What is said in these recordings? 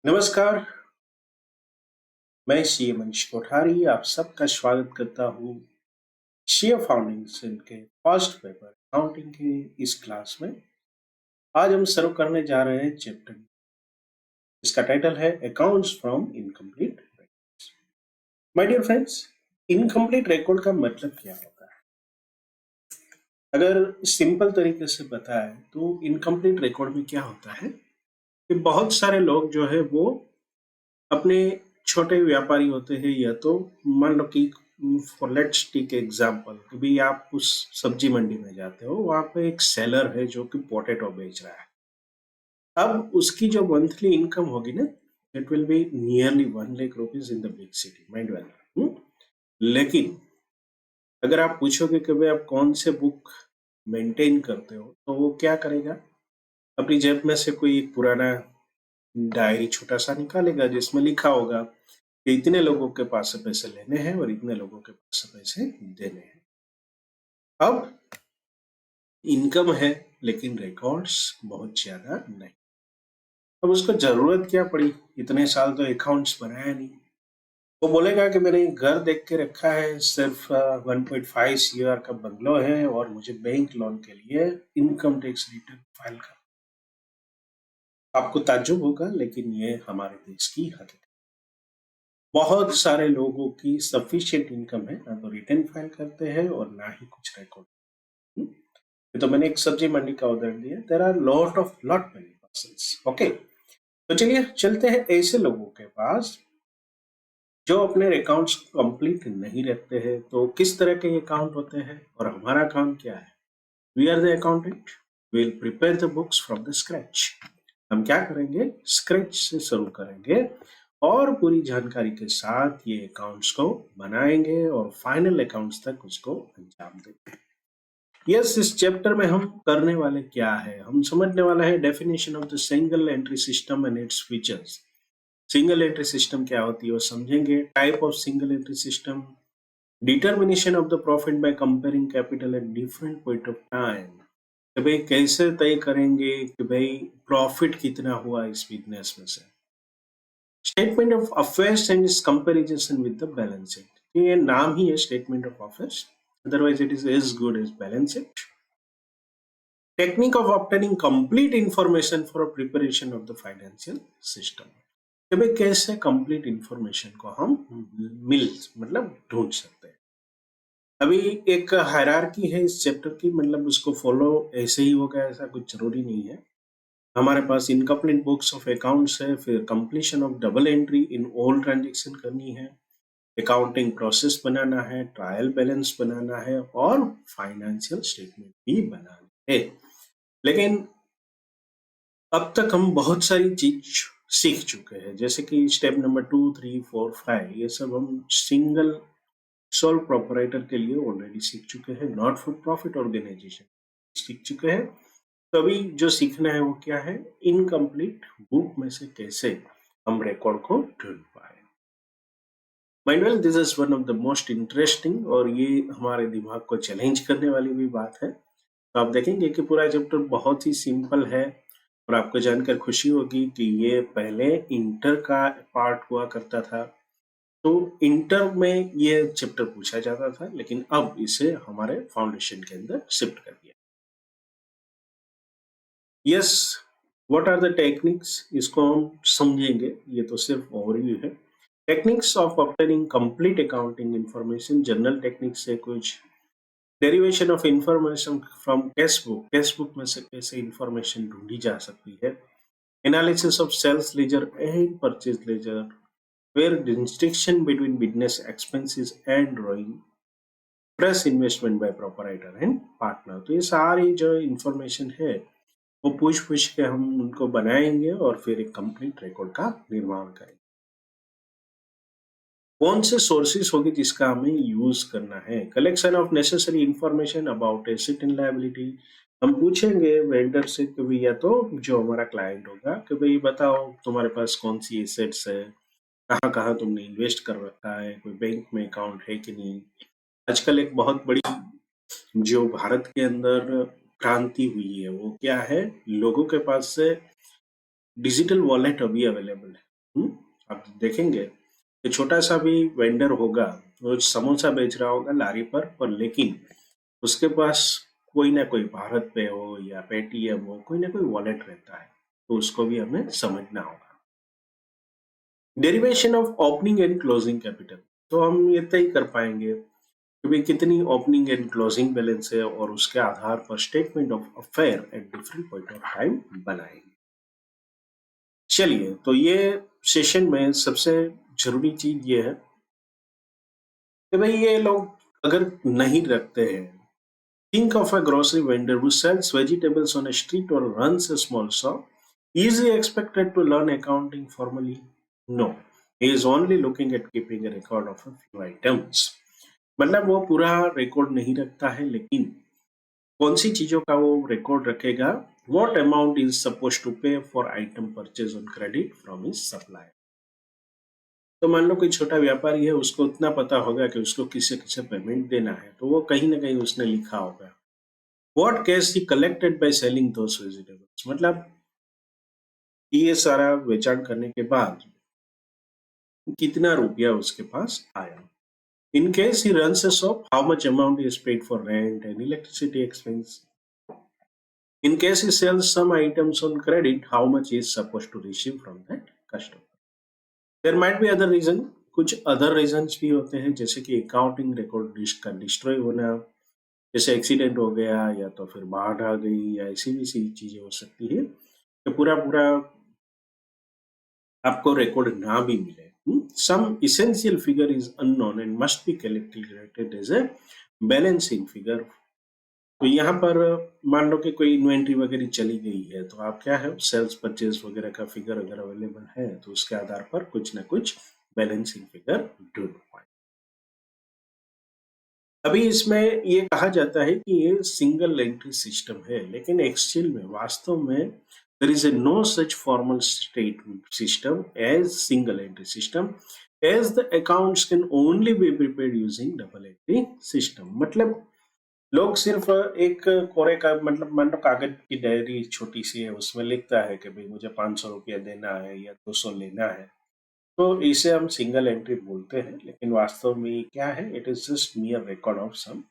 नमस्कार, मैं सीए मनीष कोठारी आप सबका स्वागत करता हूँ सीए फाउंडेशन के फर्स्ट पेपर अकाउंटिंग के इस क्लास में। आज हम शुरू करने जा रहे हैं चैप्टर, इसका टाइटल है accounts from incomplete records. My dear friends, incomplete record का मतलब क्या होता है? अगर सिंपल तरीके से बताएं तो इनकम्प्लीट रिकॉर्ड में क्या होता है कि बहुत सारे लोग जो है वो अपने छोटे व्यापारी होते हैं, या तो मान लो कि फॉर लेट्स टेक एग्जांपल कि भाई आप उस सब्जी मंडी में जाते हो, वहां पे एक सेलर है जो कि पोटैटो बेच रहा है। अब उसकी जो मंथली इनकम होगी ना, it will be nearly 1 lakh rupees in the big city, mind well. लेकिन अगर आप पूछोगे कि भाई आप कौन से बुक मेंटेन करते हो, तो वो क्या करेगा, अपनी जेब में से कोई एक पुराना डायरी छोटा सा निकालेगा जिसमें लिखा होगा कि इतने लोगों के पास से पैसे लेने हैं और इतने लोगों के पास से पैसे देने हैं। अब इनकम है लेकिन रिकॉर्ड्स बहुत ज्यादा नहीं। अब उसको जरूरत क्या पड़ी, इतने साल तो अकाउंट्स बनाया नहीं। वो बोलेगा कि मैंने घर देख के रखा है, सिर्फ 1.5 ईयर का बंगलो है और मुझे बैंक लोन के लिए इनकम टैक्स रिटर्न फाइल कर। आपको ताज्जुब होगा, लेकिन ये हमारे देश की हकीकत। बहुत सारे लोगों की सफिशिएंट इनकम है, ना तो रिटर्न फाइल करते हैं और ना ही कुछ रिकॉर्ड। तो मैंने एक सब्जी मंडी का उदाहरण दिया, there are lot many persons. Okay, तो चलिए चलते हैं ऐसे लोगों के पास जो अपने अकाउंट्स कंप्लीट नहीं रखते हैं। तो किस तरह के अकाउंट होते हैं और हमारा काम क्या है? We are the accountant, will prepare the books from the scratch. हम क्या करेंगे, स्क्रैच से शुरू करेंगे और पूरी जानकारी के साथ ये अकाउंट्स को बनाएंगे और फाइनल अकाउंट्स तक उसको अंजाम देंगे। यस, इस चैप्टर में हम करने वाले क्या है, हम समझने वाला है definition of the single entry system and its features. Single entry system क्या होती है वो समझेंगे, type of single entry system, determination of the profit by comparing capital at different point of time. कि भाई कैसे तय करेंगे कि भाई प्रॉफिट कितना हुआ इस बिजनेस में से। Statement of affairs and it's comparison with the balance sheet. ये नाम ही है statement of affairs, otherwise it is as good as balance sheet. Technique of obtaining complete information for preparation of the financial system। कि भाई कैसे complete information को हम मिल मतलब ढूंढ सकते हैं। अभी एक हायरार्की है इस चैप्टर की, मतलब उसको फॉलो ऐसे ही होगा ऐसा कुछ जरूरी नहीं है। हमारे पास इनकम्प्लीट बुक्स ऑफ अकाउंट्स है, फिर completion of double entry in all transaction करनी है, अकाउंटिंग प्रोसेस बनाना है, ट्रायल बैलेंस बनाना है और फाइनेंशियल स्टेटमेंट भी बनाना है। लेकिन अब तक हम बहुत सारी चीज सीख चुके हैं, जैसे कि स्टेप नंबर 2, 3, 4, 5 ये सब हम सिंगल सोल प्रोपराइटर के लिए ऑलरेडी सीख चुके हैं, नॉट फॉर प्रॉफिट ऑर्गेनाइजेशन सीख चुके हैं। तो अभी जो सीखना है वो क्या है, इनकम्प्लीट बुक में से कैसे हम रिकॉर्ड को ढूंढ पाए। Mind well, this is one of the most interesting और ये हमारे दिमाग को चैलेंज करने वाली भी बात है। तो आप देखेंगे कि पूरा चैप्टर बहुत ही सिंपल है और आपको जानकर खुशी होगी कि ये पहले इंटर का पार्ट हुआ करता था। तो इंटर में ये चैप्टर पूछा जाता था, लेकिन अब इसे हमारे फाउंडेशन के अंदर शिफ्ट कर दिया। Yes, what are the techniques, इसको हम समझेंगे, ये तो सिर्फ ओवरव्यू है। Techniques of obtaining complete accounting information, general techniques से कुछ, derivation of information from cash book, cash book में से कैसे इंफॉर्मेशन ढूंढी जा सकती है, analysis of sales ledger and purchase ledger, where distinction between business expenses and drawing, fresh investment by proprietor and partner। तो ये सारी जो इंफॉर्मेशन है वो पूछ पूछ के हम उनको बनाएंगे और फिर एक कंप्लीट रिकॉर्ड का निर्माण करेंगे। कौन से सोर्सेस होगी जिसका हमें यूज करना है, collection of necessary information about asset and liability. हम पूछेंगे वेंडर से कि भाई, या तो जो हमारा क्लाइंट होगा कि भाई बताओ तुम्हारे पास कौन सी एसेट्स है, कहाँ कहाँ तुमने इन्वेस्ट कर रखा है, कोई बैंक में अकाउंट है कि नहीं। आजकल एक बहुत बड़ी जो भारत के अंदर क्रांति हुई है वो क्या है, लोगों के पास से डिजिटल वॉलेट अभी अवेलेबल है। आप देखेंगे कि छोटा सा भी वेंडर होगा, वो समोसा बेच रहा होगा लारी पर लेकिन उसके पास कोई ना कोई भारत पे हो या पेटीएम हो, कोई ना कोई वॉलेट रहता है, तो उसको भी हमें समझना होगा। Derivation of opening and closing capital, तो हम ये तय कर पाएंगे कि भाई कितनी ओपनिंग एंड क्लोजिंग बैलेंस है और उसके आधार पर statement of affair at different point of time बनाएंगे। चलिए, तो ये सेशन में सबसे जरूरी चीज ये है कि भाई ये लोग अगर नहीं रखते हैं, think of a grocery vendor who sells vegetables on a street or runs a small shop. Is he expected to learn accounting formally? No. He is only looking at keeping a record of a few items. मतलब वो पूरा record नहीं रखता है, लेकिन कौन सी चीजों का वो रिकॉर्ड रखेगा? What amount is supposed to pay for item purchase on credit from his supplier? तो मान लो कोई छोटा व्यापारी है, उसको उतना पता होगा कि उसको किसे किसे पेमेंट देना है, तो वो कहीं ना कहीं उसने लिखा होगा What cash he collected by selling those vegetables? मतलब ये सारा बेचान करने के बाद कितना रुपया उसके पास आया. In case he runs a shop, how much amount is paid for rent and electricity expense? In case he sells some items on credit, how much is supposed to receive from that customer? There might be other reason. कुछ other reasons भी होते हैं, जैसे कि accounting record का destroy होना, जैसे accident हो गया या तो फिर बाढ़ आ गई या ऐसी भी सी चीजें हो सकती है, तो पूरा पूरा आपको रिकॉर्ड ना भी मिले. Some essential figure is unknown and must be calculated as a balancing figure. तो यहाँ पर मान लो कि कोई इन्वेंट्री वगैरह चली गई है, तो आप क्या है, सेल्स परचेज वगैरह का फिगर अगर अवेलेबल है तो उसके आधार पर कुछ ना कुछ बैलेंसिंग फिगर ढूंढ पाए. अभी इसमें ये कहा जाता है कि ये सिंगल एंट्री सिस्टम है, लेकिन एक्चुअल में वास्तव में there is a no such formal state system as single entry system, as the accounts can only be prepared using double entry system. मतलब लोग सिर्फ एक कोरे का, मतलब मान लो कागज की डायरी छोटी सी है, उसमें लिखता है कि भाई मुझे 500 रुपया देना है या 200 लेना है, तो इसे हम सिंगल एंट्री बोलते हैं, लेकिन वास्तव में क्या है, it is just mere record of sum.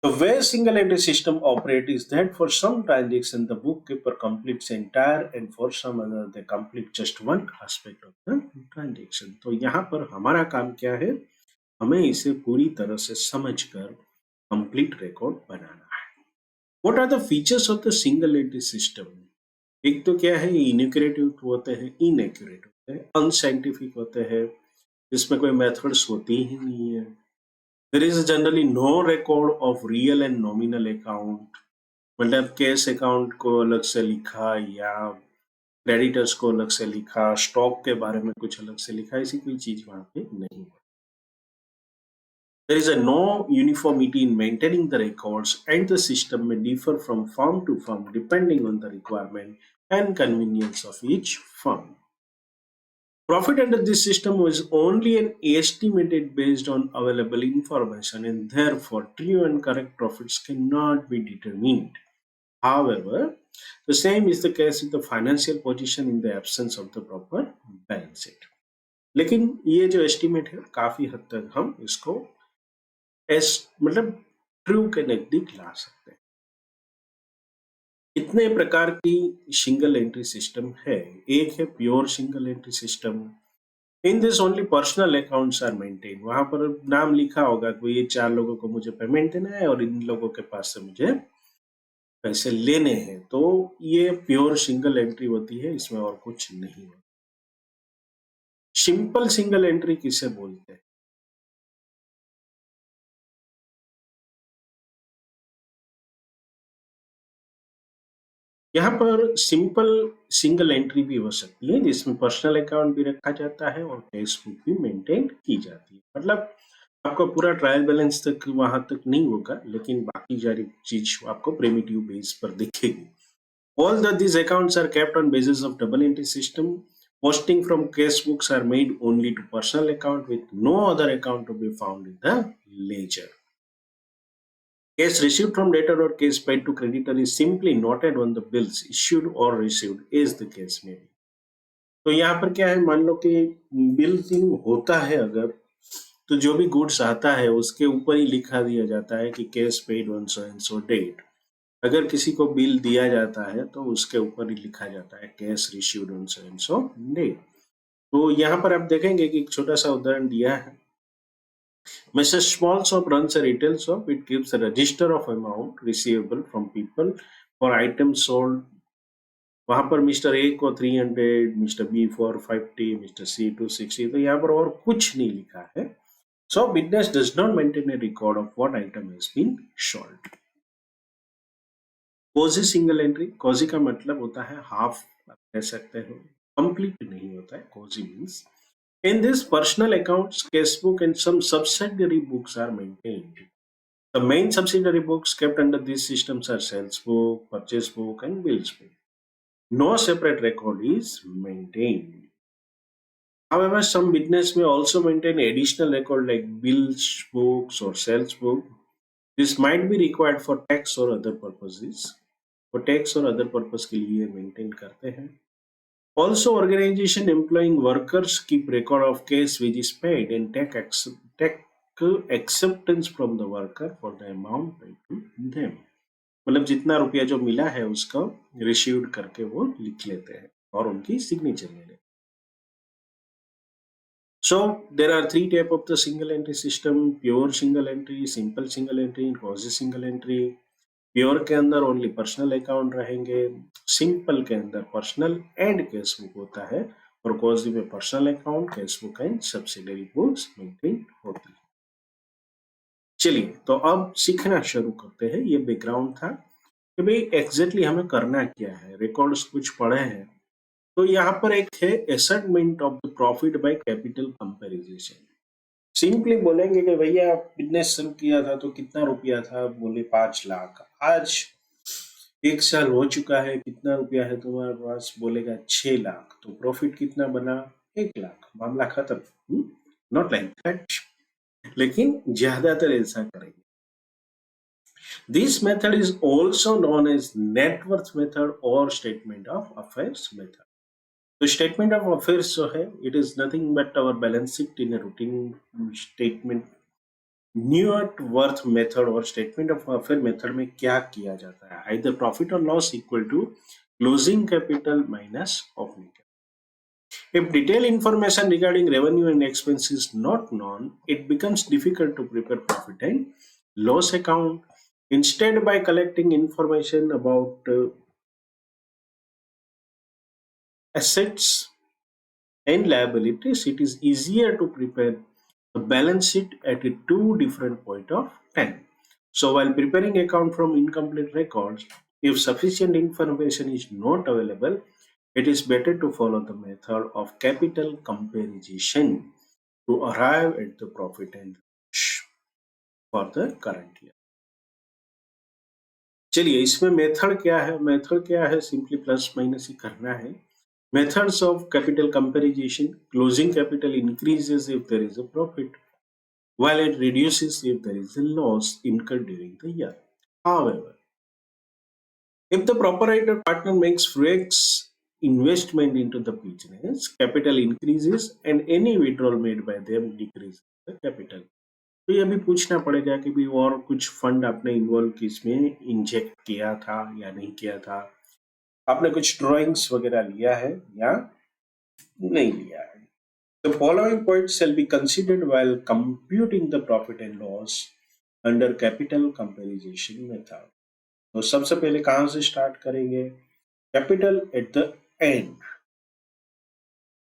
The way single entry system operate is that for some transaction the bookkeeper completes entire and for some other they complete just one aspect of the transaction. तो यहाँ पर हमारा काम क्या है, हमें इसे पूरी तरह से समझकर कंप्लीट रिकॉर्ड बनाना है. What are the features of the single entry system? एक तो क्या है, इनएक्यूरेट होते हैं, इनएक्यूरेट होते हैं, अनसाइंटिफिक होते हैं, इसमें कोई मेथड्स होती ही नहीं है. There is generally no record of real and nominal account. मतलब कैश अकाउंट को अलग से लिखा या क्रेडिटर्स को अलग से लिखा, स्टॉक के बारे में कुछ अलग से लिखा, ऐसी कोई चीज वहां पे नहीं है. There is a no uniformity in maintaining the records and the system may differ from firm to firm depending on the requirement and convenience of each firm. Profit under this system was only an estimated based on available information and therefore true and correct profits cannot be determined. However, the same is the case with the financial position in the absence of the proper balance sheet. लेकिन ये जो estimate है काफी हद तक हम इसको मतलब ट्रू के नजदीक ला सकते हैं. इतने प्रकार की सिंगल एंट्री सिस्टम है. एक है pure single entry system. In this only personal accounts are maintain. वहां पर नाम लिखा होगा कि ये 4 लोगों को मुझे पेमेंट देना है और इन लोगों के पास से मुझे पैसे लेने हैं. तो ये प्योर सिंगल एंट्री होती है, इसमें और कुछ नहीं होता. सिंपल सिंगल एंट्री किसे बोलते हैं? यहाँ पर सिंपल सिंगल एंट्री भी हो सकती है, जिसमें पर्सनल अकाउंट भी रखा जाता है और कैश बुक भी मेंटेन की जाती है. मतलब आपका पूरा ट्रायल बैलेंस तक वहां तक नहीं होगा, लेकिन बाकी सारी चीज आपको प्रिमिटिव बेस पर दिखेगी. All that these accounts are kept on basis of double entry system. Posting from cash books are made only to personal account with no other account to be found in the ledger. Cash received from debtor or cash paid to creditor is simply noted on the bills issued or received as the case may be. तो यहाँ पर क्या है, मान लो कि billing होता है अगर, तो जो भी गुड्स आता है उसके ऊपर ही लिखा दिया जाता है कि cash paid on so and so date. अगर किसी को बिल दिया जाता है तो उसके ऊपर ही लिखा जाता है cash received on so and so date. तो यहाँ पर आप देखेंगे कि एक छोटा सा उदाहरण दिया है। Mr. Small Shop runs a retail shop. It keeps a register of amount receivable from people for items sold. वहां पर मिस्टर ए को 300, मिस्टर बी फॉर 50, मिस्टर सी 260, तो यहाँ पर और कुछ नहीं लिखा है। So business does not maintain a record of what item has been sold. कोजी सिंगल एंट्री, कोजी का मतलब होता है हाफ, आप कह सकते हो, कंप्लीट नहीं होता है। कोजी means in this personal accounts, cash book and some subsidiary books are maintained. The main subsidiary books kept under these systems are sales book, purchase book, and bills book. No separate record is maintained. However, some business may also maintain additional record like bills books or sales book. This might be required for tax or other purposes. वो tax और other purpose के लिए maintain करते हैं। Also, organization employing workers keep record of cash which is paid and take acceptance from the worker for the amount paid to them. मतलब जितना रुपया जो मिला है उसका रिसीव्ड करके वो लिख लेते हैं और उनकी सिग्नेचर ले लेते हैं। So there are three type of the single entry system: pure single entry, simple single entry, quasi single entry. Pure के अंदर ओनली पर्सनल अकाउंट रहेंगे, सिंपल के अंदर पर्सनल एंड कैश बुक होता है, और क्वाजी में personal account, cash book and subsidiary books maintain होती है। चलिए तो अब सीखना शुरू करते हैं। ये बैकग्राउंड था कि भाई एग्जैक्टली हमें करना क्या है। रिकॉर्ड्स कुछ पढ़े हैं, तो यहाँ पर एक है assessment of the profit by capital comparison. Simply बोलेंगे कि भैया बिजनेस शुरू किया था तो कितना रुपया था, बोले 5 लाख। आज 1 साल हो चुका है, कितना रुपया है तुम्हारे पास, बोलेगा 6 लाख। तो प्रॉफिट कितना बना, 1 लाख, मामला खत्म। नॉट लाइक दैट, लेकिन ज्यादातर ऐसा करेंगे। This method is also known as net worth method और स्टेटमेंट ऑफ अफेयर्स मेथड। तो स्टेटमेंट ऑफ अफेयर्स जो है, it is nothing but our balance sheet in a routine statement. Net worth method और statement of affair method में क्या किया जाता है, आइदर प्रॉफिट और loss equal to closing capital minus opening capital. If detailed information regarding revenue and expense is not known, it becomes difficult to prepare profit and loss account. Instead, by collecting information about assets and liabilities, it is easier to prepare the balance sheet at a two different point of time. So while preparing account from incomplete records, if sufficient information is not available, it is better to follow the method of capital comparison to arrive at the profit and loss for the current year. चलिए इसमें method क्या है, method क्या है, simply plus minus ही करना है। Methods of capital comparison: closing capital increases if there is a profit, while it reduces if there is a loss incurred during the year. However, if the proprietor partner makes fresh investment into the business, capital increases and any withdrawal made by them decreases the capital. तो ये भी पूछना पड़ेगा कि भी और कुछ fund आपने इन्वॉल्व इसमें इंजेक्ट किया था या नहीं किया था, आपने कुछ ड्राइंग्स वगैरह लिया है या नहीं लिया है। The following points shall be considered while computing the profit and loss under capital comparison method. तो सबसे पहले कहां से स्टार्ट करेंगे, capital at the end.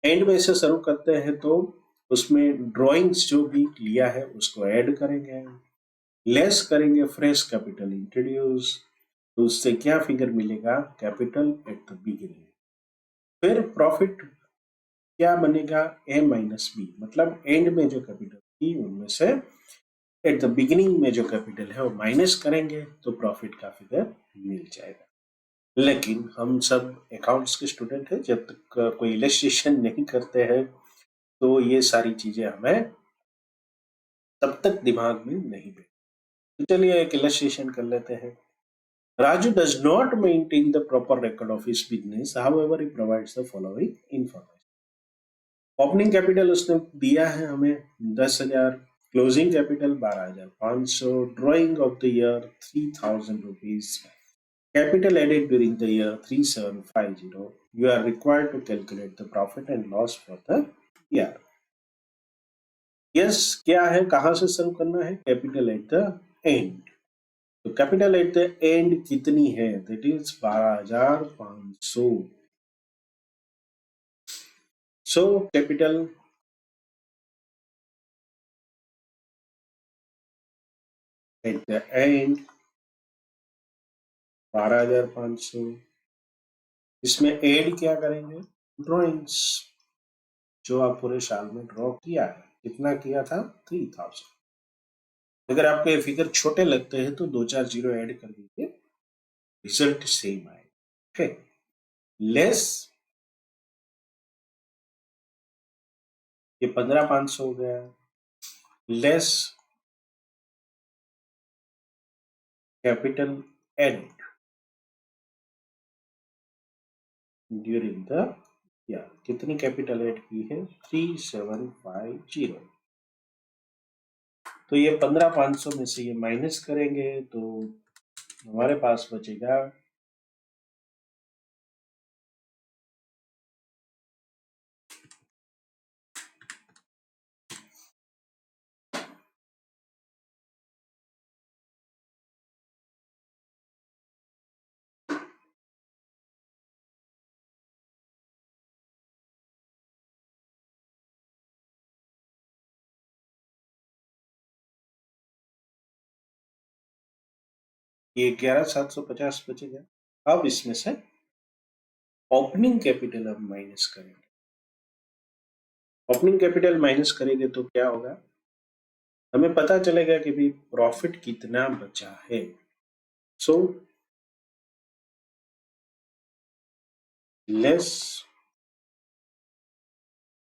And में से शुरू करते हैं तो उसमें ड्राइंग्स जो भी लिया है उसको ऐड करेंगे, लेस करेंगे फ्रेश कैपिटल इंट्रोड्यूस, तो उससे क्या फिगर मिलेगा, कैपिटल एट द बिगिनिंग। फिर प्रॉफिट क्या बनेगा, ए माइनस बी, मतलब एंड में जो कैपिटल थी उनमें से एट द बिगिनिंग में जो कैपिटल है वो माइनस करेंगे तो प्रॉफिट का फिगर मिल जाएगा। लेकिन हम सब अकाउंट्स के स्टूडेंट हैं, जब तक कोई इलस्ट्रेशन नहीं करते हैं तो ये सारी चीजें हमें तब तक दिमाग में नहीं बैठती। तो चलिए एक इलस्ट्रेशन कर लेते हैं। Raju does not maintain the proper record of his business, however, he provides the following information. Opening capital उसने दिया है हमें 10,000, closing capital 12,500, drawing of the year 3,000 rupees, capital added during the year 3750. You are required to calculate the profit and loss for the year. Yes, क्या है, कहां से शुरू करना है? Capital at the end. तो कैपिटल एट द एंड कितनी है? That is 12,500। So capital at the end 12,500। इसमें ऐड क्या करेंगे? ड्रॉइंग्स, जो आप पूरे साल में ड्रॉ किया है। कितना किया था? 3,000। अगर आपको ये फिगर छोटे लगते हैं तो 2-4 जीरो ऐड कर दीजिए, रिजल्ट सेम आएगा। ओके, लेस ये 15,500 हो गया, less capital added during the year. कितनी कैपिटल ऐड की है? 3,750। तो ये 15,500 में से ये माइनस करेंगे तो हमारे पास बचेगा 11,750 बचेगा। अब इसमें से ओपनिंग कैपिटल हम माइनस करेंगे। ओपनिंग कैपिटल माइनस करेंगे तो क्या होगा? हमें पता चलेगा कि भी प्रॉफिट कितना बचा है। सो लेस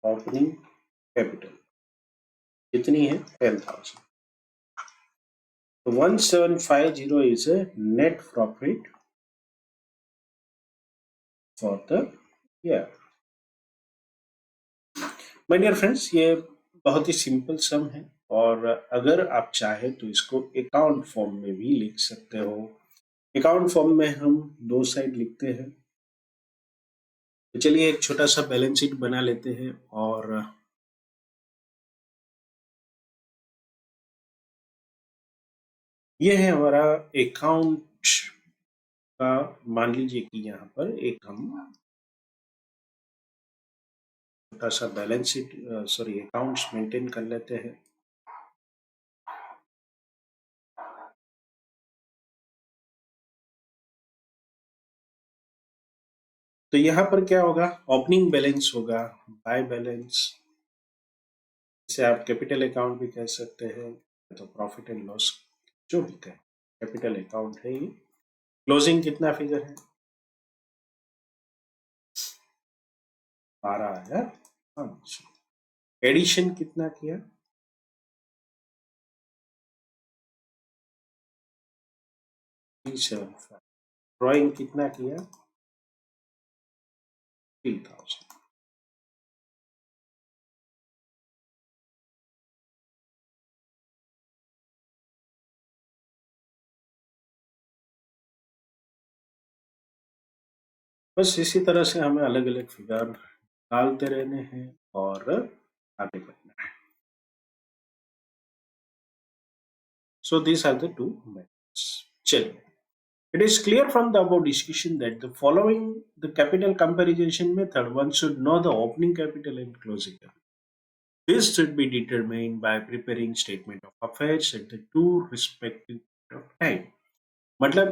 ओपनिंग कैपिटल कितनी है? 10,000। तो 1750 is a net profit for the year. My dear friends, ये बहुत ही सिंपल सम है और अगर आप चाहे तो इसको अकाउंट फॉर्म में भी लिख सकते हो। अकाउंट फॉर्म में हम दो साइड लिखते हैं। तो चलिए एक छोटा सा बैलेंस शीट बना लेते हैं और ये है हमारा अकाउंट का। मान लीजिए कि यहाँ पर एक हम छोटा सा balance sheet sorry accounts maintain कर लेते हैं। तो यहाँ पर क्या होगा? ओपनिंग बैलेंस होगा, बाय बैलेंस, इसे आप कैपिटल अकाउंट भी कह सकते हैं, तो प्रॉफिट एंड लॉस जो भी कहें, कैपिटल अकाउंट है ये। क्लोजिंग कितना फिगर है? 12,500। एडिशन कितना किया? 375। ड्रॉइंग कितना किया? 3,000। बस इसी तरह से हमें अलग अलग फिगर डालते रहने हैं और आगे बढ़ना है। So this are the two methods. चलिए, it is clear from the above discussion that the following the capital comparison method, one should know the opening capital and closing capital. This should be determined by preparing statement of affairs at the two respective point of time. मतलब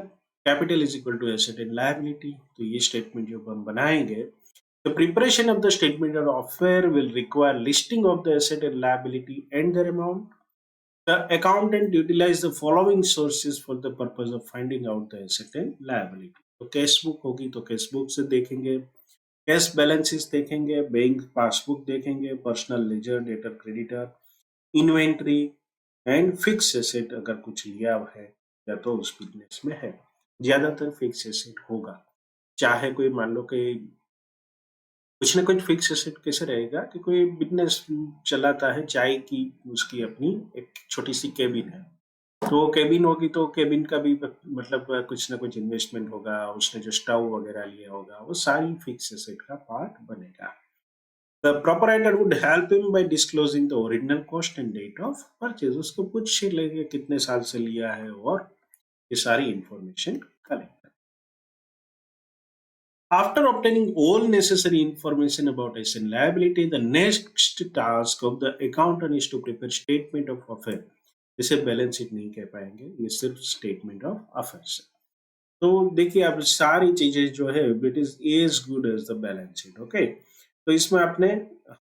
capital is equal to asset and liability. तो ये statement जो हम बनाएंगे, the preparation of the statement of affair will require listing of the asset and liability and their amount. The accountant utilize the following sources for the purpose of finding out the asset and liability. तो cash book होगी तो cash book से देखेंगे, cash balances देखेंगे, bank passbook देखेंगे, personal ledger, debtor creditor, inventory, and fix asset अगर कुछ लिया है या तो उस बिजनेस में है, ज्यादातर फिक्स एसेट होगा। चाहे कोई मान लो कि कुछ ना कुछ फिक्स एसेट कैसे रहेगा कि कोई बिजनेस चलाता है चाय की, उसकी अपनी एक छोटी सी केबिन है, तो केबिन होगी तो केबिन का भी मतलब कुछ ना कुछ इन्वेस्टमेंट होगा, उसने जो स्टव वगैरह लिया होगा वो सारी फिक्स एसेट का पार्ट बनेगा। The proprietor would help him by disclosing the original cost and date of purchase। उसको पूछ लेंगे कितने साल से लिया है और ये सारी information collect. After obtaining all necessary information about asset liability, the next task of the accountant is to prepare statement of affairs। इसे बैलेंस शीट नहीं कह पाएंगे, ये सिर्फ स्टेटमेंट ऑफ अफेयर्स है। तो देखिए अब सारी चीजें जो है it is as good as the balance sheet. Okay, तो इसमें आपने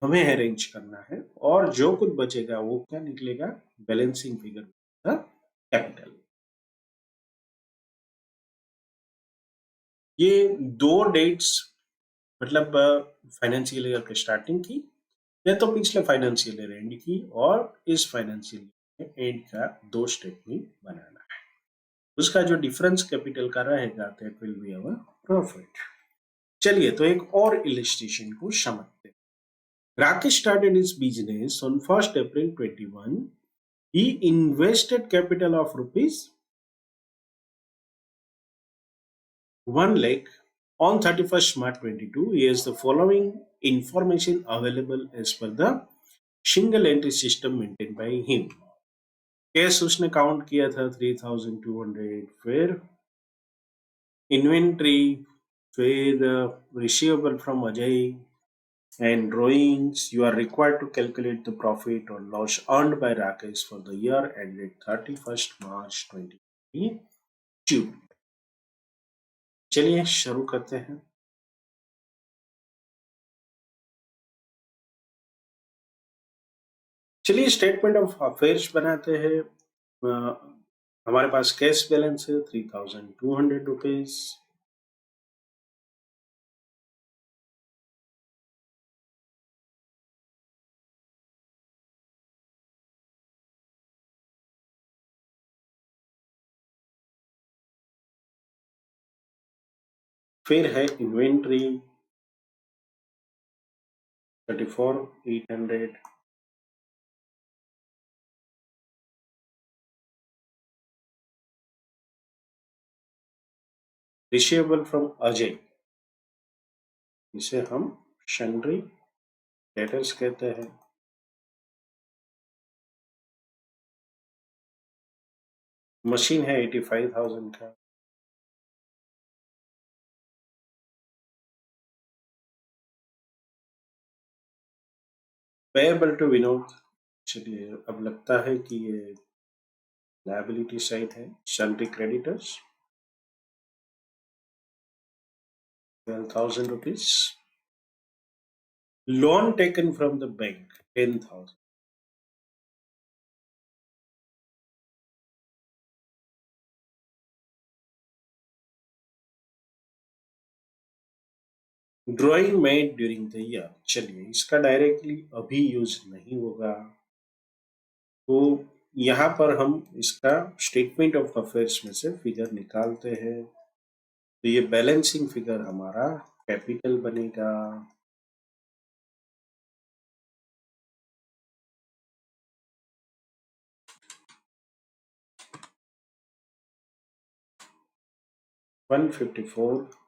हमें अरेंज करना है और जो कुछ बचेगा वो क्या निकलेगा, बैलेंसिंग फिगर कैपिटल। ये दो डेट्स मतलब फाइनेंशियल ईयर के स्टार्टिंग की या तो पिछले फाइनेंशियल ईयर एंड की और इस फाइनेंशियल ईयर एंड का दो स्टेटमेंट बनाना है। उसका जो डिफरेंस कैपिटल का रहेगा that will be our profit. चलिए तो एक और इलिस्ट्रेशन को समझते हैं। Rakesh started his business on 1st April 21. He invested capital of rupees 1 lakh on 31st March 22. He has the following information available as per the single entry system maintained by him। Cash उसने count किया था 3200, फिर inventory, फिर receivable from Ajay and drawings. You are required to calculate the profit or loss earned by Rakesh for the year ended 31st March 2022। चलिए शुरू करते हैं। चलिए स्टेटमेंट ऑफ अफेयर्स बनाते हैं। हमारे पास कैश बैलेंस है 3200 रुपीज। फिर है इन्वेंट्री 34,800। रिसीवेबल फ्रॉम अजय, इसे हम शनरी डेटर्स कहते हैं। मशीन है 85,000 का। पेएबल टू विनोद, चलिए अब लगता है कि ये लायबिलिटी साइड है। Salary creditors 12,000 rupees. Loan taken from the bank 10,000। Drawing made during the year, चलिए इसका डायरेक्टली अभी यूज नहीं होगा, तो यहाँ पर हम इसका स्टेटमेंट ऑफ अफेयर्स में से फिगर निकालते हैं। तो ये बैलेंसिंग फिगर हमारा कैपिटल बनेगा। $154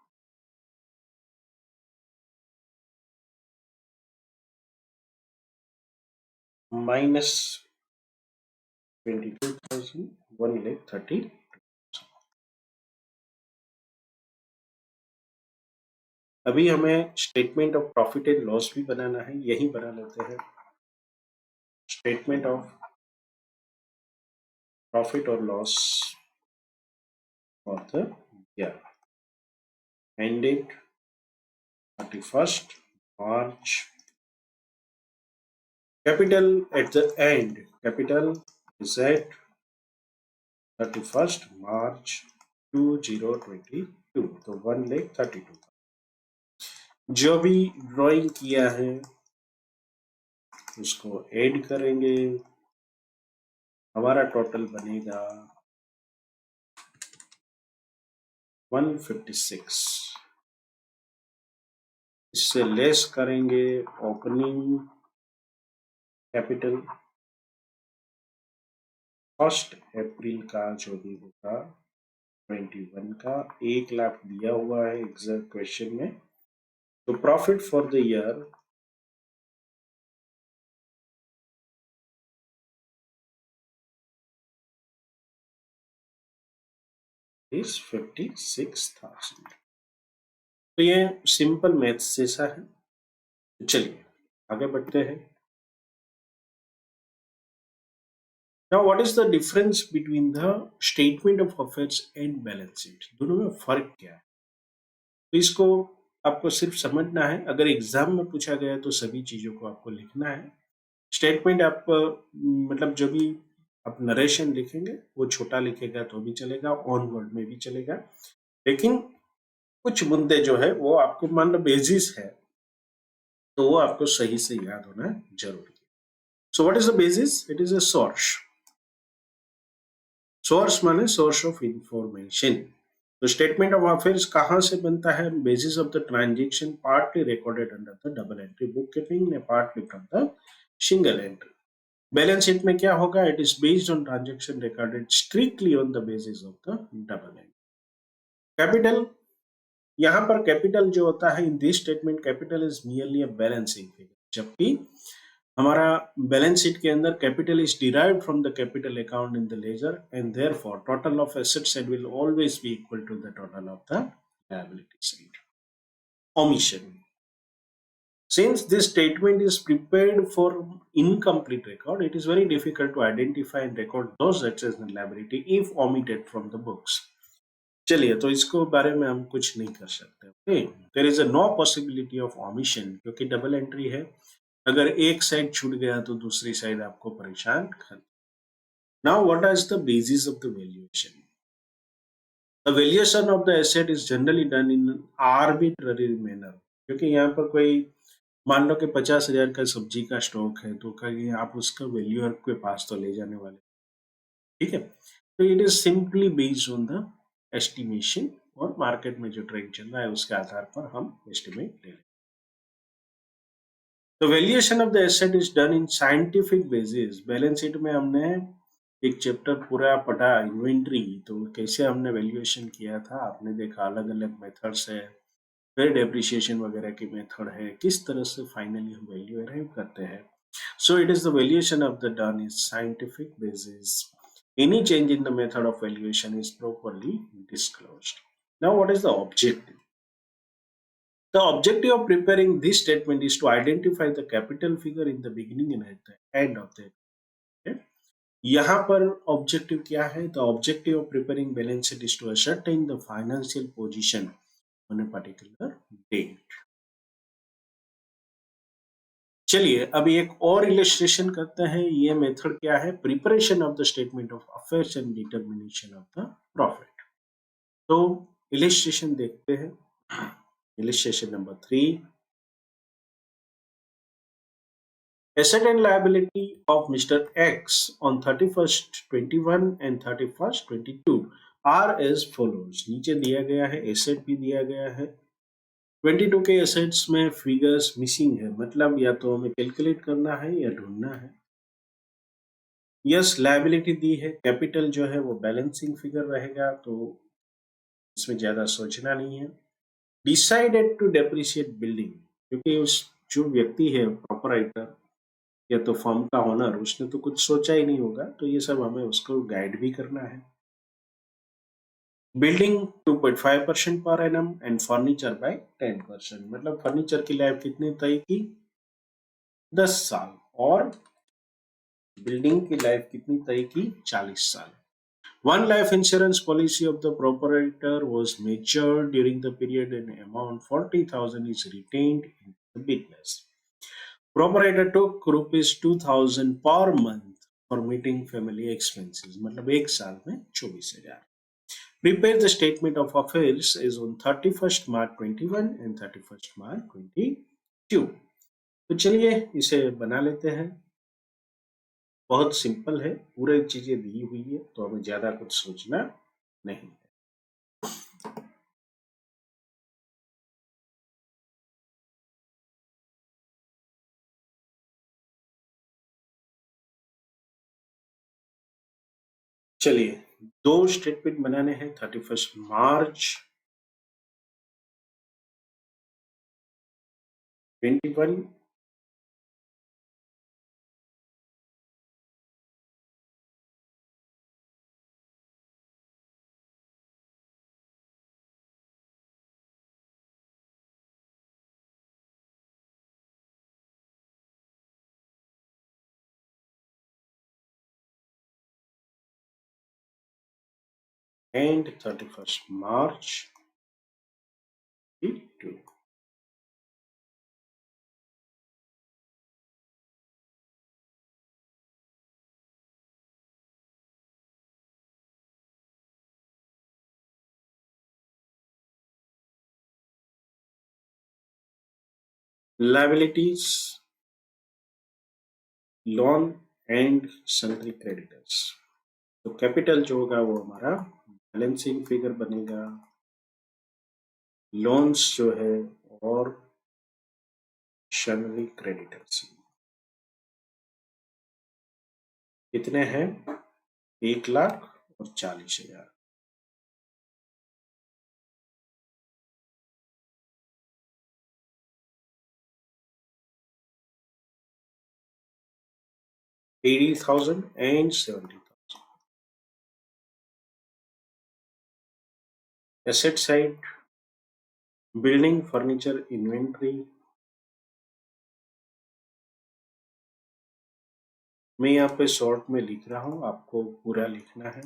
माइनस 22,000 1,30,000। अभी हमें statement of profit and loss भी बनाना है, यही बना लेते हैं। स्टेटमेंट ऑफ प्रॉफिट और loss for the year ended 31st March। Capital at the end, capital is at 31st March 2022, तो 1,32,000। जो भी ड्राइंग किया है उसको ऐड करेंगे। हमारा टोटल बनेगा 156। इससे लेस करेंगे ओपनिंग कैपिटल 1 अप्रैल का जो भी होगा 21 का 1 लाख दिया हुआ है एग्जैक्ट क्वेश्चन में। तो profit for the year is 56,000। तो ये सिंपल मैथ्स जैसा है। चलिए आगे बढ़ते हैं। Now what is the difference between the statement of affairs and balance sheet? दोनों में फर्क क्या है? तो इसको आपको सिर्फ समझना है। अगर एग्जाम में पूछा गया तो सभी चीजों को आपको लिखना है। स्टेटमेंट आप मतलब जो भी आप नरेशन लिखेंगे वो छोटा लिखेगा तो भी चलेगा, ऑन वर्ड में भी चलेगा, लेकिन कुछ मुद्दे जो है वो आपको मान लो बेसिस है तो वो आपको सही से याद होना जरूरी है। So what is the basis? It is a source. Source माने सोर्स ऑफ इंफॉर्मेशन। तो स्टेटमेंट ऑफ अफेयर्स कहां से बनता है? Basis of the transaction partly recorded under the double entry book keeping ने partly from the single entry. Balance sheet में क्या होगा? It is based on transaction recorded strictly on the basis of the double entry. Capital, यहां पर capital जो होता है इन this statement capital is merely a balancing figure, जबकि हमारा बैलेंस शीट के अंदर capital is derived from the capital account in the ledger and therefore total of asset side will always be equal to the total of the liability side. Omission, since this statement is prepared for incomplete record, it is very difficult to identify and record those assets and liability if omitted from the books. चलिए तो इसको बारे में हम कुछ नहीं कर सकते। Okay, there is a no possibility of omission क्योंकि डबल एंट्री है। अगर एक साइड छूट गया तो दूसरी साइड आपको परेशान कर। Now what is the basis of the valuation? The valuation of the asset is generally done in arbitrary manner, क्योंकि यहाँ पर कोई मान लो कि 50,000 का सब्जी का स्टॉक है तो कहीं आप उसका वैल्यूअर के पास तो ले जाने वाले, ठीक है। तो it is simply based on the estimation और मार्केट में जो ट्रेंड चल रहा है उसके आधार पर हम एस्टिमेट ले लें। तो valuation of the asset is done in scientific basis. Balance sheet में हमने एक चैप्टर पूरा पढ़ा इन्वेंट्री, तो कैसे हमने वैल्यूएशन किया था आपने देखा, अलग अलग मेथड्स है, फिर डेप्रिसिएशन वगैरह की मेथड है, किस तरह से फाइनली हम वैल्यू अराइव करते हैं। So it is the valuation of the done is scientific basis. Any change in the method of valuation is properly disclosed. Now what is the objective? The objective of preparing this statement is to identify the capital figure in the beginning and at the end of the okay? यहाँ पर objective क्या है? The objective of preparing balance sheet is to ascertain the financial position on a particular date. चलिए अभी एक और illustration करते हैं। ये मेथड क्या है? Preparation of the statement of affairs and determination of the profit. तो इलस्ट्रेशन देखते हैं। Illustration number 3, asset and liability of Mr. X on 31st 21 and 31st 22 are as follows। नीचे दिया गया है, एसेट भी दिया गया है। 22 के एसेट्स में फिगर्स मिसिंग है, मतलब या तो हमें कैलकुलेट करना है या ढूंढना है। यस, लायबिलिटी दी है, कैपिटल जो है वो बैलेंसिंग फिगर रहेगा, तो इसमें ज्यादा सोचना नहीं है। डिसाइडेड टू डेप्रिशिएट बिल्डिंग, क्योंकि उस जो व्यक्ति है प्रोपराइटर या तो फर्म का ओनर, उसने तो कुछ सोचा ही नहीं होगा, तो ये सब हमें उसको गाइड भी करना है। Building 2.5% per annum and furniture bye 10%, मतलब फर्नीचर की लाइफ कितनी तय की? 10 साल, और बिल्डिंग की लाइफ कितनी तय की? 40 साल। One life insurance policy of the proprietor was matured during the period and amount 40,000 is retained in the business. Proprietor took rupees 2,000 per month for meeting family expenses, मतलब एक साल में 24,000. Prepare the statement of affairs is on 31st March 21 and 31st March 22. तो चलिए इसे बना लेते हैं। बहुत सिंपल है, पूरी चीजें दी हुई है, तो हमें ज्यादा कुछ सोचना नहीं है। चलिए, 2 स्टेटमेंट बनाने हैं 31 मार्च 21 and 31st March 22. Liabilities, loan and sundry creditors. तो कैपिटल जो होगा वो हमारा बैलेंसिंग फिगर बनेगा, लोन्स जो है और सन्ड्री क्रेडिटर्स कितने हैं? 1,40,000। 80,000 and 70,000। Asset side, building furniture inventory, मैं यहाँ पे शॉर्ट में लिख रहा हूँ, आपको पूरा लिखना है।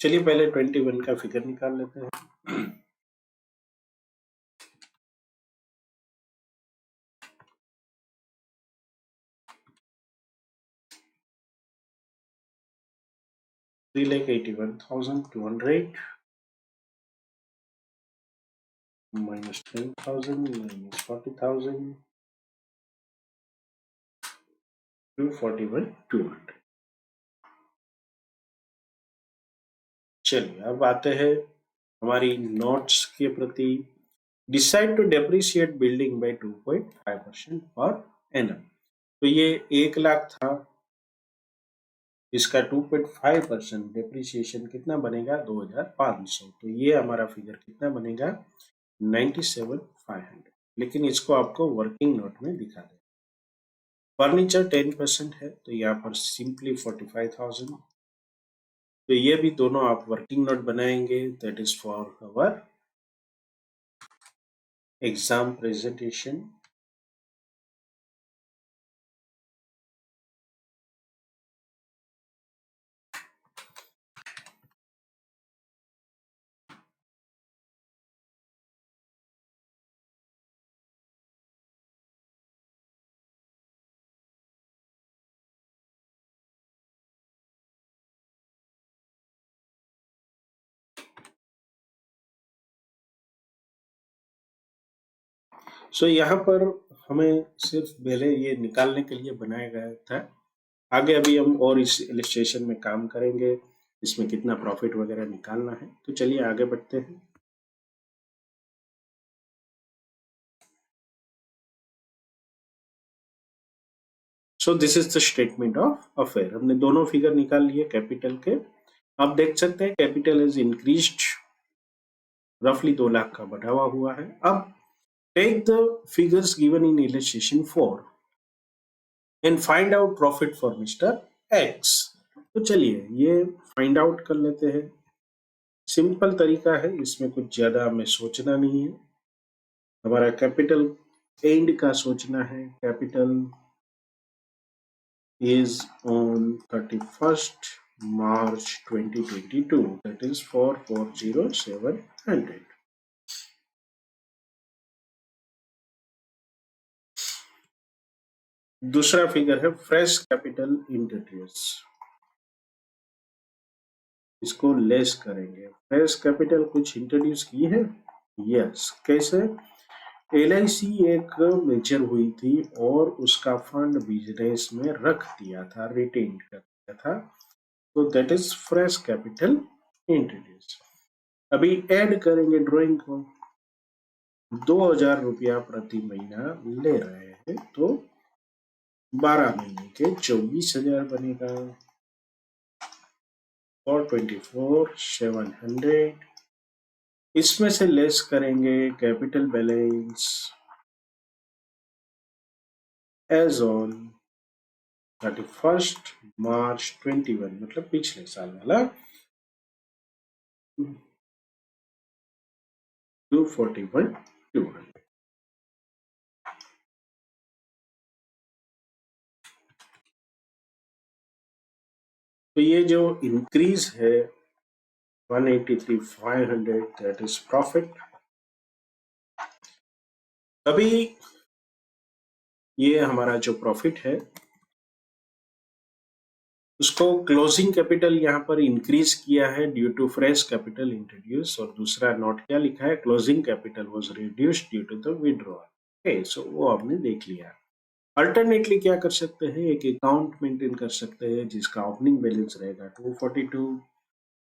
चलिए पहले 21 का फिगर निकाल लेते हैं। $3,81,200 minus 10,000 minus 40,000 241,200। चलिए अब आते हैं हमारी नोट्स के प्रति। Decide to depreciate building by 2.5% per annum. तो ये 1,00,000 था, इसका 2.5% डेप्रिसिएशन कितना बनेगा? 2,500। तो ये हमारा फिगर कितना बनेगा? 97,500। लेकिन इसको आपको वर्किंग नोट में दिखा दे। फर्नीचर 10% है, तो यहाँ पर सिंपली 45,000। तो ये भी दोनों आप वर्किंग नोट बनाएंगे, that is for our exam presentation. So यहाँ पर हमें सिर्फ पहले ये निकालने के लिए बनाया गया था। आगे अभी हम और इस इलिस्ट्रेशन में काम करेंगे, इसमें कितना प्रॉफिट वगैरह निकालना है। तो चलिए आगे बढ़ते हैं। So this is the statement of affair. हमने दोनों फिगर निकाल लिए कैपिटल के। आप देख सकते हैं कैपिटल इज इंक्रीज्ड रफली 2 लाख का बढ़ावा हुआ है। अब take the figures given in illustration 4 and find out profit for mister X. तो चलिए ये फाइंड आउट कर लेते हैं। सिंपल तरीका है, इसमें कुछ ज्यादा हमें सोचना नहीं है। हमारा कैपिटल एंड का सोचना है। Capital is on 31st March 2022, that is 440,700. दूसरा फिगर है फ्रेश कैपिटल इंट्रोड्यूस, इसको लेस करेंगे। फ्रेश कैपिटल कुछ इंट्रोड्यूस की है, यस। कैसे? LIC एक मेजर हुई थी और उसका फंड बिजनेस में रख दिया था, रिटेन कर दिया था, तो that is fresh capital introduce. अभी ऐड करेंगे ड्राइंग को, 2,000 रुपया प्रति महीना ले रहे हैं तो 12 महीने के 24,000 बनेगा। 424,700 इसमें से लेस करेंगे capital balance as on 31st March 21, मतलब पिछले साल वाला 241,200। तो ये जो इंक्रीज है 183,500, दैट इज प्रॉफिट। अभी ये हमारा जो प्रॉफिट है उसको क्लोजिंग कैपिटल यहाँ पर इंक्रीज किया है due to fresh capital introduce, और दूसरा नोट क्या लिखा है, closing capital was reduced due to the withdrawal. Okay, so वो आपने देख लिया। अल्टरनेटली क्या कर सकते हैं, एक अकाउंट मेंटेन कर सकते हैं जिसका ओपनिंग बैलेंस रहेगा 242,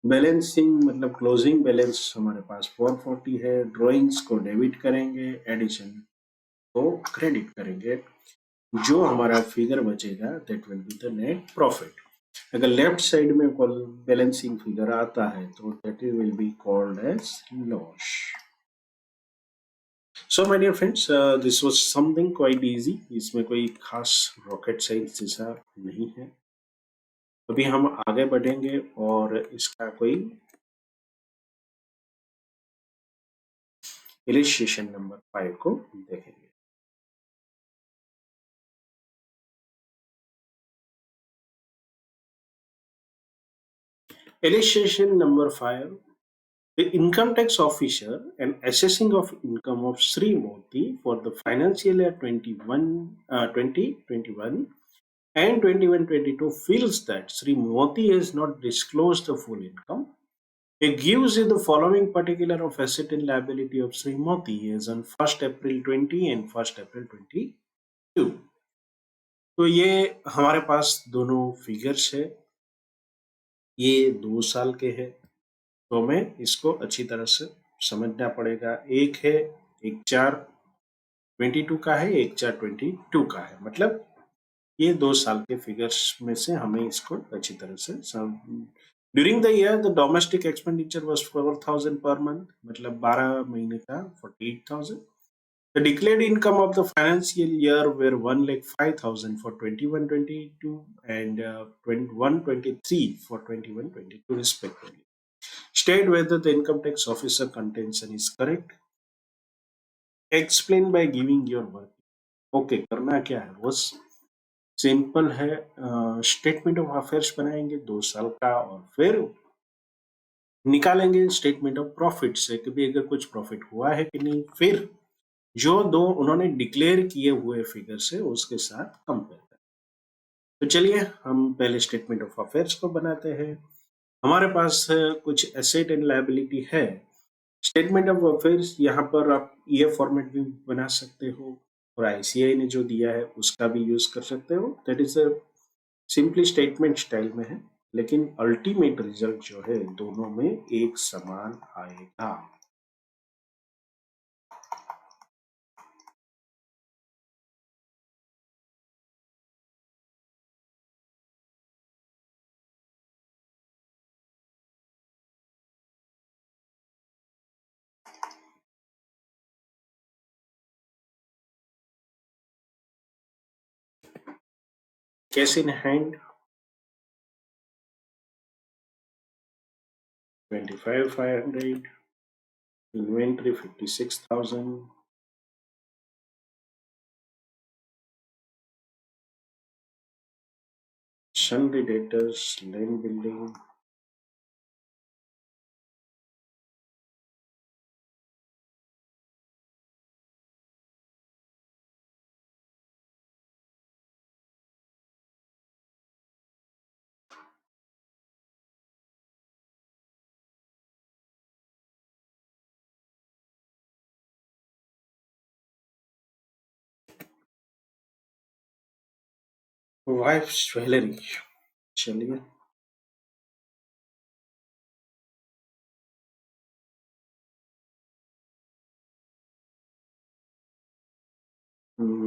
बैलेंसिंग मतलब क्लोजिंग बैलेंस हमारे पास 440 है, ड्रॉइंग्स को डेबिट करेंगे, एडिशन को क्रेडिट करेंगे, जो हमारा फिगर बचेगा that will be the net profit. अगर लेफ्ट साइड में बैलेंसिंग फिगर आता है तो that will be called as loss. So my dear friends, this was something quite easy, इसमें कोई खास रॉकेट साइंस जैसा नहीं है। अभी हम आगे बढ़ेंगे और इसका कोई इलिस्ट्रेशन नंबर 5 को देखेंगे। Illustration number 5. The income tax officer and assessing of income of Sri Modi for the financial year 2021 and 21-22 feels that Sri Modi has not disclosed the full income. It gives you the following particular of asset and liability of Sri Modi as on 1st April 20 and 1st April 22. तो ये हमारे पास दोनों figures है, ये 2 साल के हैं, तो हमें इसको अच्छी तरह से समझना पड़ेगा। एक है 1/4/22 का है, 1/4/22 का है, मतलब ये 2 साल के फिगर्स में से हमें इसको अच्छी तरह से during the year the domestic expenditure was 4,000 per month, मतलब 12 महीने का 48,000। The declared income of the financial year were 1,05,000 for 21-22 and 21-23 for 21-22 respectively. State whether the income tax officer contention is correct. Explain by giving your work. Okay, करना क्या है, बस simple है। Statement of affairs बनाएंगे 2 साल का और फिर निकालेंगे स्टेटमेंट ऑफ प्रॉफिट से कि भी अगर कुछ प्रॉफिट हुआ है कि नहीं, फिर जो दो उन्होंने डिक्लेयर किए हुए फिगर से उसके साथ कंपेयर करें। तो चलिए हम पहले स्टेटमेंट ऑफ अफेयर्स को बनाते हैं। हमारे पास कुछ एसेट एंड लायबिलिटी है। स्टेटमेंट ऑफ अफेयर्स यहाँ पर आप ये फॉर्मेट भी बना सकते हो और ICAI ने जो दिया है उसका भी यूज कर सकते हो। That is simply statement style में है, लेकिन अल्टीमेट रिजल्ट जो है दोनों में एक समान आएगा। Cash in hand 25,500, inventory 56,000, sundry debtors, land building, wife's jewellery. चलिए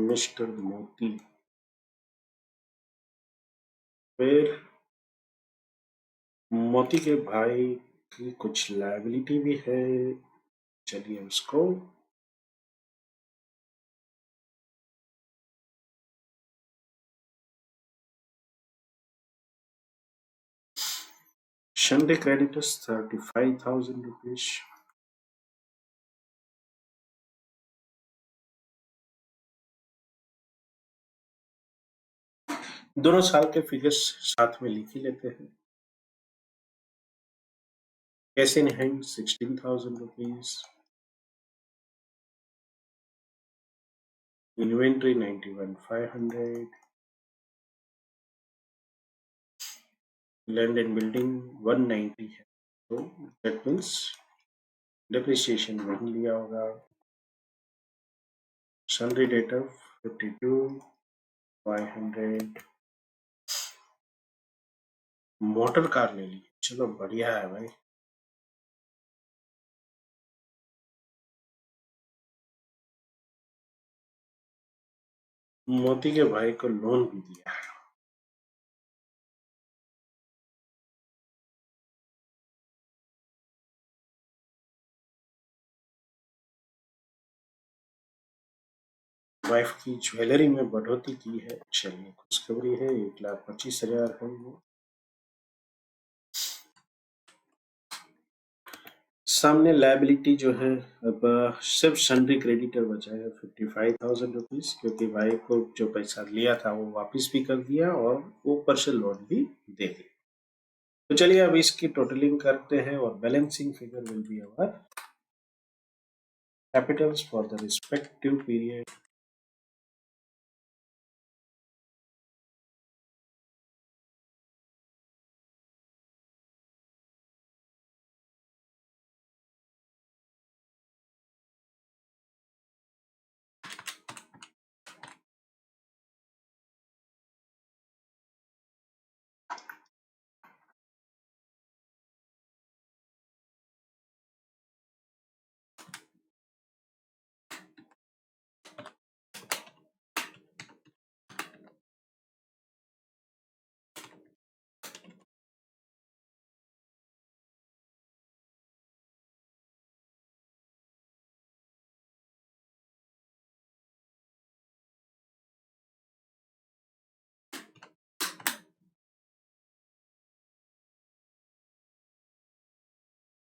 मिस्टर मोती, फिर मोती के भाई की कुछ लायबिलिटी भी है। चलिए उसको Sunday creditors 35,000 rupees। दोनों साल के फिगर्स साथ में लिख ही लेते हैं। Cash in hand 16,000 rupees, inventory 91,500, land and building 190 है, तो दैट मीन्स डिप्रिसिएशन वही लिया होगा। सन्ड्री डेटर 52,500, मोटर कार ले ली, चलो बढ़िया है भाई। मोती के भाई को लोन भी दिया। वाइफ की ज्वेलरी में बढ़ोतरी की है, चलिए खुशखबरी है, 1,25,000 है वो। सामने लायबिलिटी जो है अब सिर्फ सन्ड्री क्रेडिटर बचा है 55,000 रुपीज, क्योंकि भाई को जो पैसा लिया था वो वापस भी कर दिया और ऊपर से लोन भी दे दिया। तो चलिए अब इसकी टोटलिंग करते हैं और balancing figure will be our Capitals for the respective period.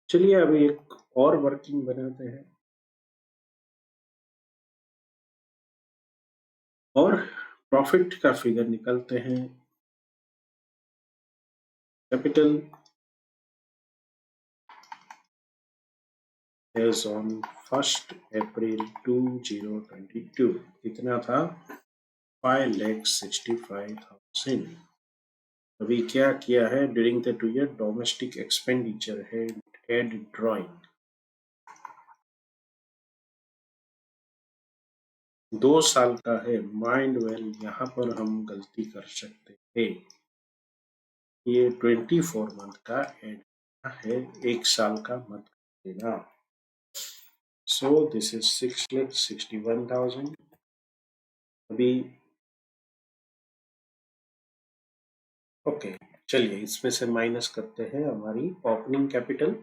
चलिए अभी एक और वर्किंग बनाते हैं और प्रॉफिट का फिगर निकालते हैं। कैपिटल एज ऑन 1 अप्रैल 2022 कितना था? 5,65,000। अभी क्या किया है? During the 2 year domestic expenditure है हेड ड्राइंग 2 साल का है। माइंड वेल यहाँ पर हम गलती कर सकते थे, ये 24 मंथ का एड है, 1 साल का मत देना। So this is 6,61,000। अभी ओके, चलिए इसमें से माइनस करते हैं हमारी ओपनिंग कैपिटल।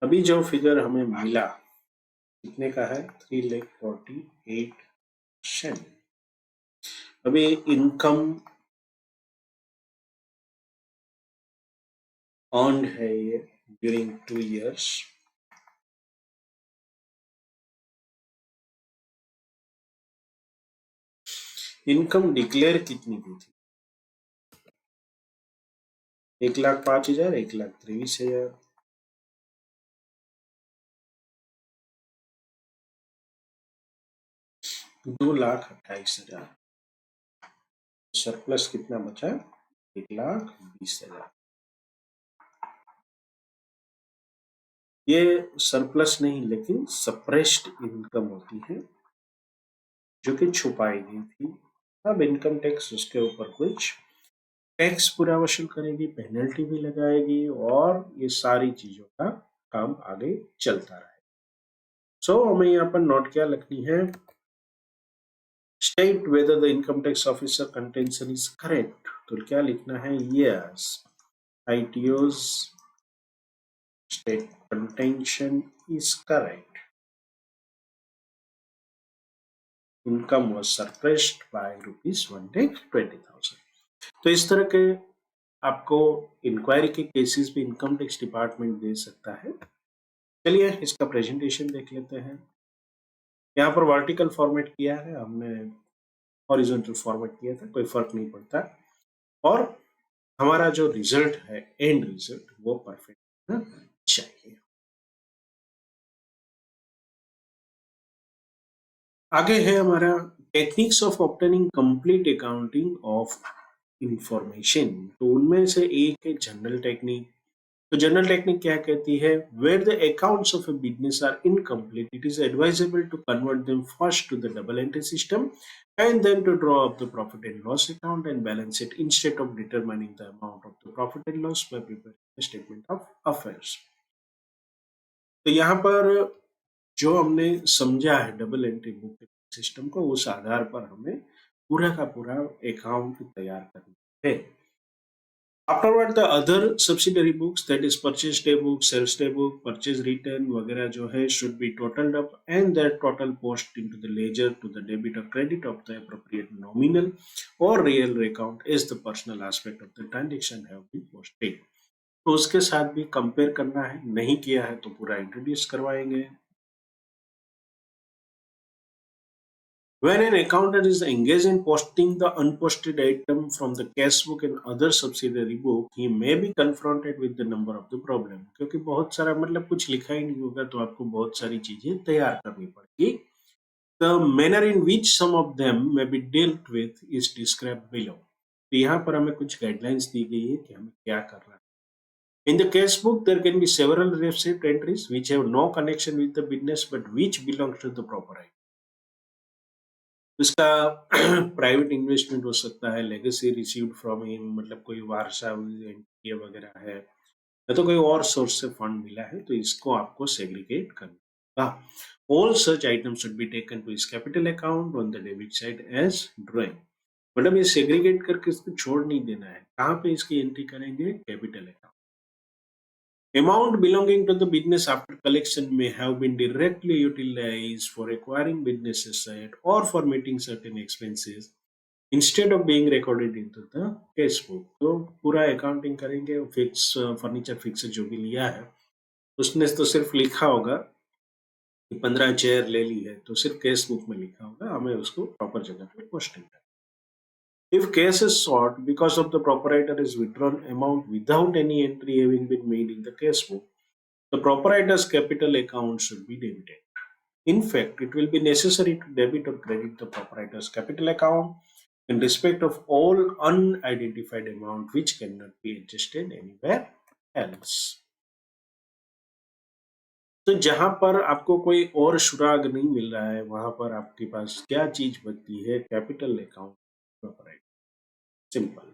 अभी जो फिगर हमें मिला कितने का है, 3,48,000। अभी इनकम अर्न्ड है ये ड्यूरिंग 2 years। इनकम डिक्लेयर कितनी की थी, 1,05,000, 1,23,000, 2,28,000। सरप्लस कितना बचा, 1,20,000। ये सरप्लस नहीं लेकिन सप्रेस्ड इनकम होती है जो कि छुपाई गई थी। अब इनकम टैक्स उसके ऊपर कुछ टैक्स पूरा वसूल करेगी, पेनल्टी भी लगाएगी और ये सारी चीजों का काम आगे चलता रहे। सो हमें यहाँ पर नोट क्या लिखनी है, state whether the income tax officer contention is correct. तो क्या लिखना है, yes ITO's state contention is correct. Income was suppressed by ₹1,20,000। तो इस तरह के आपको इंक्वायरी के केसेस भी इनकम टैक्स डिपार्टमेंट दे सकता है। चलिए इसका प्रेजेंटेशन देख लेते हैं। यहाँ पर वर्टिकल फॉर्मेट किया है हमने, हॉरिजॉन्टल फॉर्मेट किया था, कोई फर्क नहीं पड़ता। और हमारा जो रिजल्ट है, एंड रिजल्ट, वो परफेक्ट होना चाहिए। आगे है हमारा techniques of obtaining complete accounting of information. तो उनमें से एक है जनरल टेक्निक। तो जनरल टेक्निक क्या कहती है, where the accounts of a business are incomplete it is advisable to convert them first to the double entry system and then to draw up the profit and loss account and balance it instead of determining the amount of the profit and loss by preparing the statement of affairs. तो यहाँ पर जो हमने समझा है double entry book system को, उस आधार पर हमें पूरा का पूरा अकाउंट तैयार करना है। Afterward the other subsidiary books that is purchase day book, sales day book, purchase return वगैरह जो है should be totalled up and that total post into the ledger to the debit और credit of the appropriate nominal और real account as the personal aspect of the transaction have been posted. तो उसके साथ भी compare करना है, नहीं किया है तो पूरा इंट्रोड्यूस करवाएंगे। When an accountant is engaged in posting the unposted item from the cash book and other subsidiary book, he may be confronted with the number of the problem। क्योंकि बहुत सारा मतलब कुछ लिखा ही नहीं होगा तो आपको बहुत सारी चीजें तैयार करनी पड़ेगी। The manner in which some of them may be dealt with is described below। तो यहाँ पर हमें कुछ गाइडलाइंस दी गई है कि हमें क्या करना है। In the cash book, there can be several receipt entries which have no connection with the business but which belongs to the proper। इसका प्राइवेट इन्वेस्टमेंट हो सकता है, लेगेसी रिसीव्ड फ्रॉम हिम, मतलब कोई वारसा ये वगैरह है, या तो कोई और सोर्स से फंड मिला है, तो इसको आपको सेग्रीगेट करना होगा। All such items should be taken to his capital account on the debit side as drawing. मतलब ये सेग्रीगेट करके इसको छोड़ नहीं देना है। कहाँ पे इसकी एंट्री करेंगे, capital account. Amount belonging to the business after collection may have been directly utilized for acquiring business asset or for meeting certain expenses instead of being recorded into the cash book। तो पूरा accounting करेंगे, fix furniture fix जो भी लिया है उसने तो सिर्फ लिखा होगा कि 15 चेयर ले ली है, तो सिर्फ कैश बुक में लिखा होगा, हमें उसको प्रॉपर जगह पे पोस्टिंग करना। If case is sought because of the proprietor is withdrawn amount without any entry having been made in the cash book, the proprietor's capital account should be debited। In fact, it will be necessary to debit or credit the proprietor's capital account in respect of all unidentified amount which cannot be adjusted anywhere else। तो जहां पर आपको कोई और सुराग नहीं मिल रहा है, वहां पर आपके पास क्या चीज बचती है, capital account proprietor. Simple.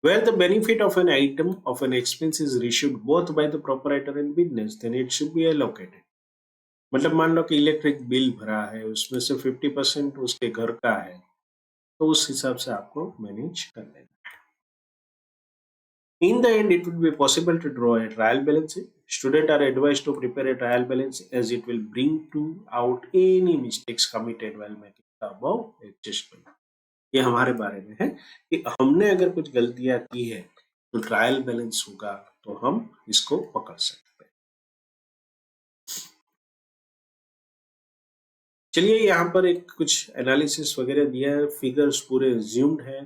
Where the benefit of an item of an expense is received both by the proprietor and business, then it should be allocated। मतलब मान लो कि इलेक्ट्रिक बिल भरा है, उसमें से 50% उसके घर का है, तो उस हिसाब से आपको मैनेज कर लेना है। In the end, it would be possible to draw a trial balance sheet Students are advised to prepare a trial balance as it will bring to out any mistakes committed while making the above adjustment. ये हमारे बारे में है कि हमने अगर कुछ गलतियां की है तो ट्रायल बैलेंस होगा तो हम इसको पकड़ सकते हैं। चलिए यहाँ पर एक कुछ एनालिसिस वगैरह दिया है, फिगर्स पूरे assumed है।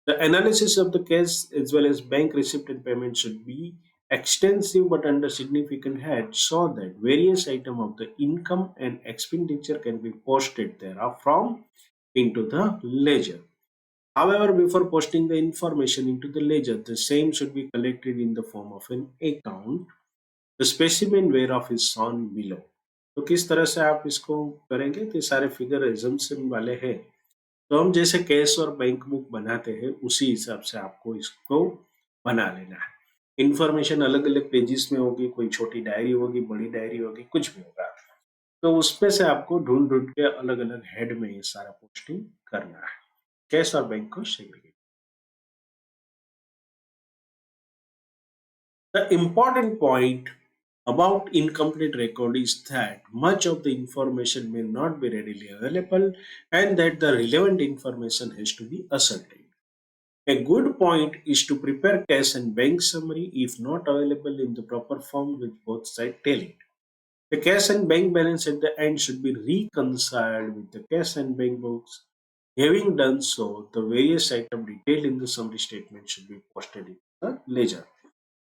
The analysis of the case as well as bank receipt and payment should be extensive but under significant head so that various items of the income and expenditure can be posted thereof from into the ledger. However, before posting the information into the ledger, the same should be collected in the form of an account, the specimen whereof is shown below. तो किस तरह से आप इसको करेंगे तो ये सारे फिगर एजम्पशन वाले हैं। तो हम जैसे कैश और बैंक बुक बनाते हैं उसी हिसाब से आपको इसको बना लेना है। इंफॉर्मेशन अलग अलग पेजेस में होगी, कोई छोटी डायरी होगी, बड़ी डायरी होगी, कुछ भी होगा। तो उसमें से आपको ढूंढ ढूंढ के अलग अलग हेड में ये सारा पोस्टिंग करना है, कैश और बैंक को segregate. The important point about incomplete record is that much of the information may not be readily available and that the relevant information has to be ascertained. A good point is to prepare cash and bank summary if not available in the proper form with both sides tallied. The cash and bank balance at the end should be reconciled with the cash and bank books. Having done so, the various items detailed in the summary statement should be posted in the ledger.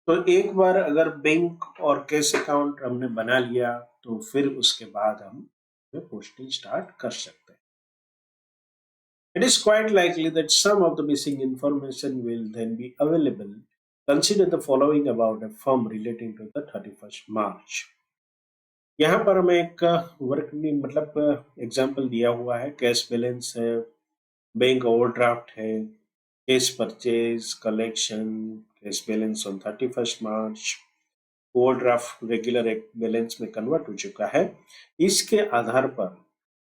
तो एक बार अगर bank और cash account हमने बना लिया तो फिर उसके बाद हम पोस्टिंग स्टार्ट कर सकते हैं। It is quite likely that some of the missing information will then be available. Consider the following about a firm relating to the 31st March. यहाँ पर हमें एक वर्क मतलब एग्जाम्पल दिया हुआ है, कैश बैलेंस है, बैंक ओवरड्राफ्ट है, cash purchase, collection, cash balance on 31st March, overdraft regular balance में कन्वर्ट हो चुका है। इसके आधार पर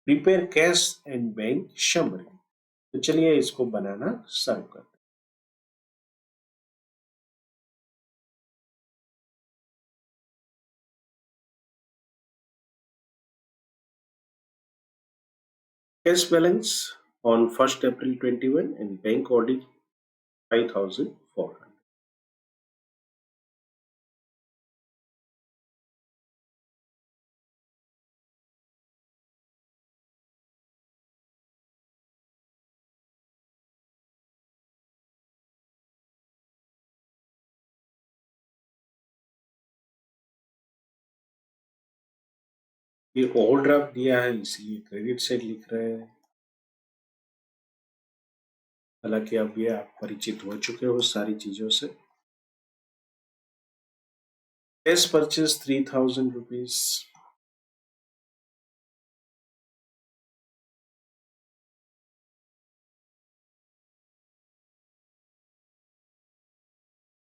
prepare cash and bank summary. तो चलिए इसको बनाना शुरू करते हैं। Cash balance on 1st April 21 and bank audit 5,400। ये ओवरड्राफ्ट दिया है इसलिए क्रेडिट साइड लिख रहे हैं, हालांकि अब ये आप परिचित हो चुके हो सारी चीजों से। Cash purchase 3,000 rupees,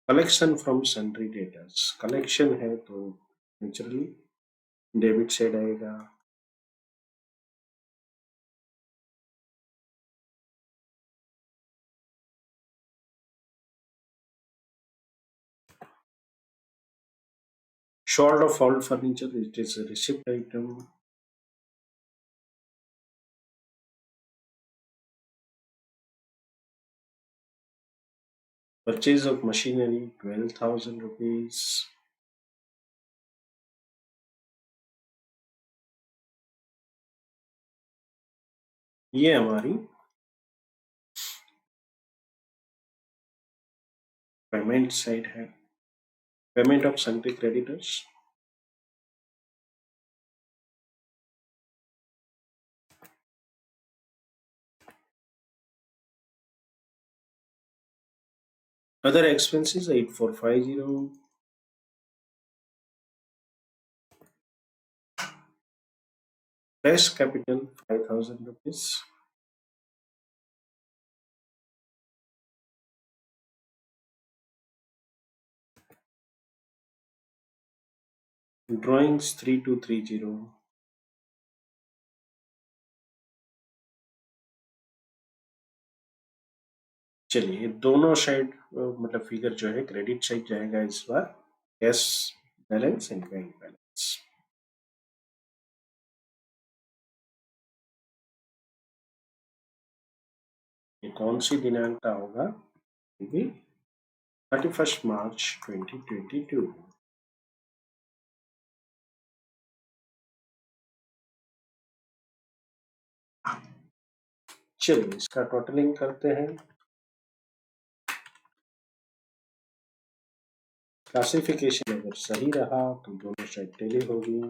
collection from sundry debtors, collection है तो नेचुरली डेबिट साइड आएगा। Short of old furniture, it is a receipt item. Purchase of machinery 12,000 rupees. ये हमारी पेमेंट साइड है, payment of sundry creditors. Other expenses 8,450. Fresh capital 5,000 rupees. Drawings 3,230. चलिए दोनों side मतलब figure जो है क्रेडिट साइड जाएगा इस बार, cash balance and bank balance. ये कौन सी दिनांक का होगा? 31 मार्च 2022। चलिए इसका टोटलिंग करते हैं। क्लासिफिकेशन अगर सही रहा तो दोनों साइड टेली होगी।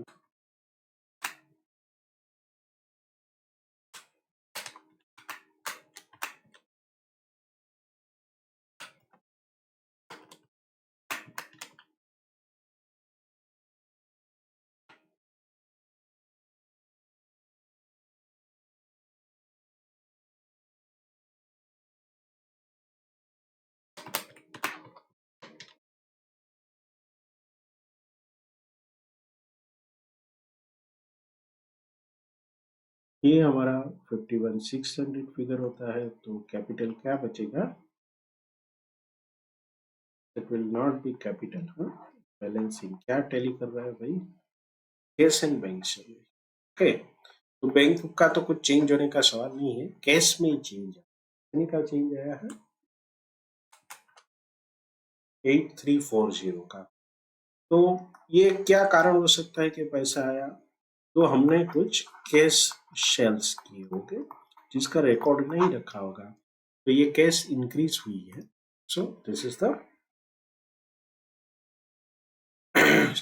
ये हमारा 51,600 फिगर होता है, तो कैपिटल क्या बचेगा? It will not be capital. हाँ, बैलेंसिंग क्या टैली कर रहा है भाई? कैश एंड बैंक से। ओके, तो बैंक का तो कुछ चेंज होने का सवाल नहीं है, कैश में ही चेंज है। कितने का चेंज आया है? 8340 का। तो ये क्या कारण हो सकता है कि पैसा आया? तो हमने कुछ कैश सेल्स किए होंगे जिसका रिकॉर्ड नहीं रखा होगा, तो ये कैश इंक्रीज हुई है। सो दिस इज द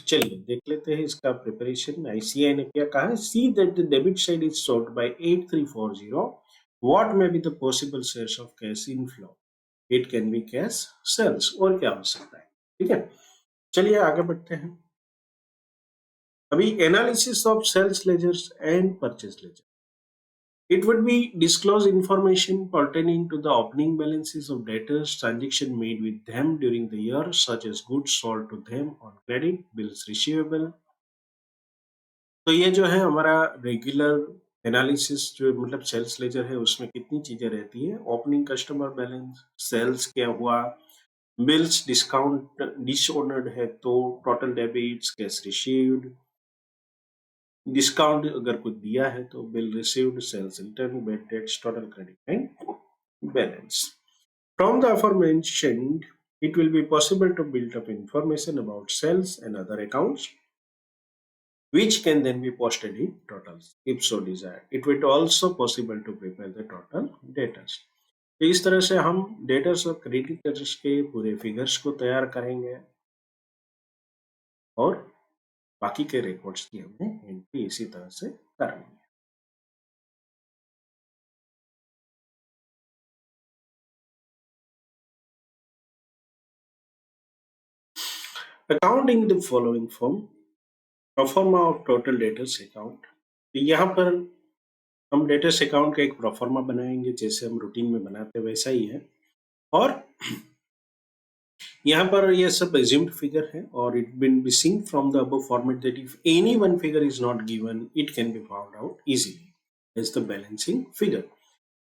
चलिए देख लेते हैं इसका प्रिपरेशन। आईसीआई ने क्या कहा है? See that the debit side is sold by 8340, what may be the possible source of cash inflow? It can be cash sales. और क्या हो सकता है? ठीक है, चलिए आगे बढ़ते हैं। अभी analysis of sales ledgers and purchase ledger. It would be disclose information pertaining to the opening balances of debtors, transaction made with them during the year, such as goods sold to them on credit, bills receivable। तो ये जो है हमारा regular analysis, जो मतलब sales laser है, उसमें कितनी चीजें रहती है? ओपनिंग कस्टमर बैलेंस, सेल्स क्या हुआ, बिल्स डिस्काउंट डिसऑर्डर्ड है तो total debits, cash received, discount अगर कुछ दिया है तो bill received, sales return, bad debts, total credit and balance. From the aforementioned, it will be possible to build up information about sales and other accounts, which can then be posted in totals, if so desired. It will also possible to prepare the total debtors. तो इस तरह से हम debtors और creditors के पूरे figures को तैयार करेंगे और बाकी के रिकॉर्ड्स की हमें एंट्री इसी तरह से करनी है। Accounting the following form proforma of total debtors account. यहाँ पर हम डेटर्स अकाउंट का एक प्रोफॉर्मा बनाएंगे, जैसे हम रूटीन में बनाते वैसा ही है। और यहाँ पर ये सब assumed फिगर है और it been be seen from the above format that if any one figure is not given, it can be found out easily as the balancing figure।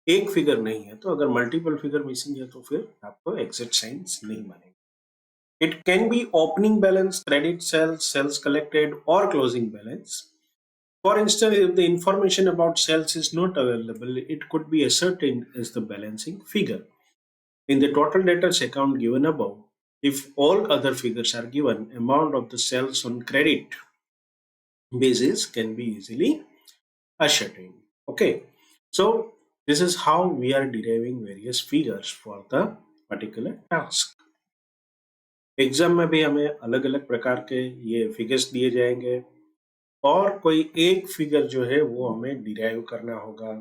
एक फिगर नहीं है तो अगर मल्टीपल फिगर मिसिंग है तो फिर आपको एग्जैक्ट साइंस नहीं बनेगा। It can be opening balance, credit sales, sales collected, or closing balance. For instance, if the information about sales is not available, it could be ascertained as the balancing figure. In the total debtors account given above, if all other figures are given, amount of the sales on credit basis can be easily ascertained. Okay, so this is how we are deriving various figures for the particular task. Exam में भी हमें अलग अलग प्रकार के ये figures दिए जाएंगे और कोई एक फिगर जो है वो हमें डिराइव करना होगा।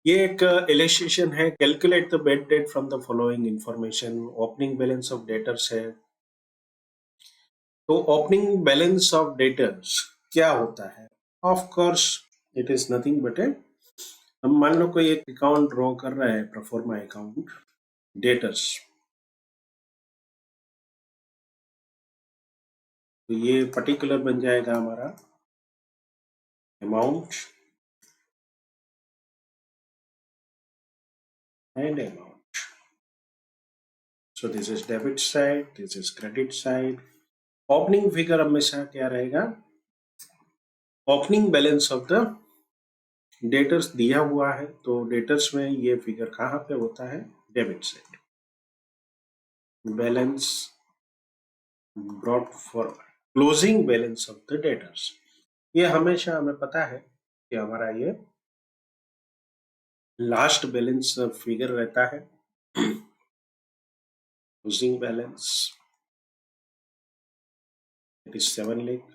ये एक इलस्ट्रेशन है। Calculate the bad debt from the following information. Opening balance of debtors है, तो ओपनिंग बैलेंस ऑफ डेटर्स क्या होता है? Of course it is nothing but a, हम मान लो कोई एक अकाउंट ड्रॉ कर रहा है, प्रोफॉर्मा अकाउंट डेटर्स, तो ये पर्टिकुलर बन जाएगा हमारा amount and amount. So this is debit side, this is credit side, opening figure हमेशा क्या रहेगा, opening balance of the debtors दिया हुआ है, तो डेटर्स में ये फिगर कहाँ पे होता है, debit side, balance brought for closing balance of the debtors. ये हमेशा हमें पता है कि हमारा ये लास्ट बैलेंस फिगर रहता है, closing balance it is 7 lakh.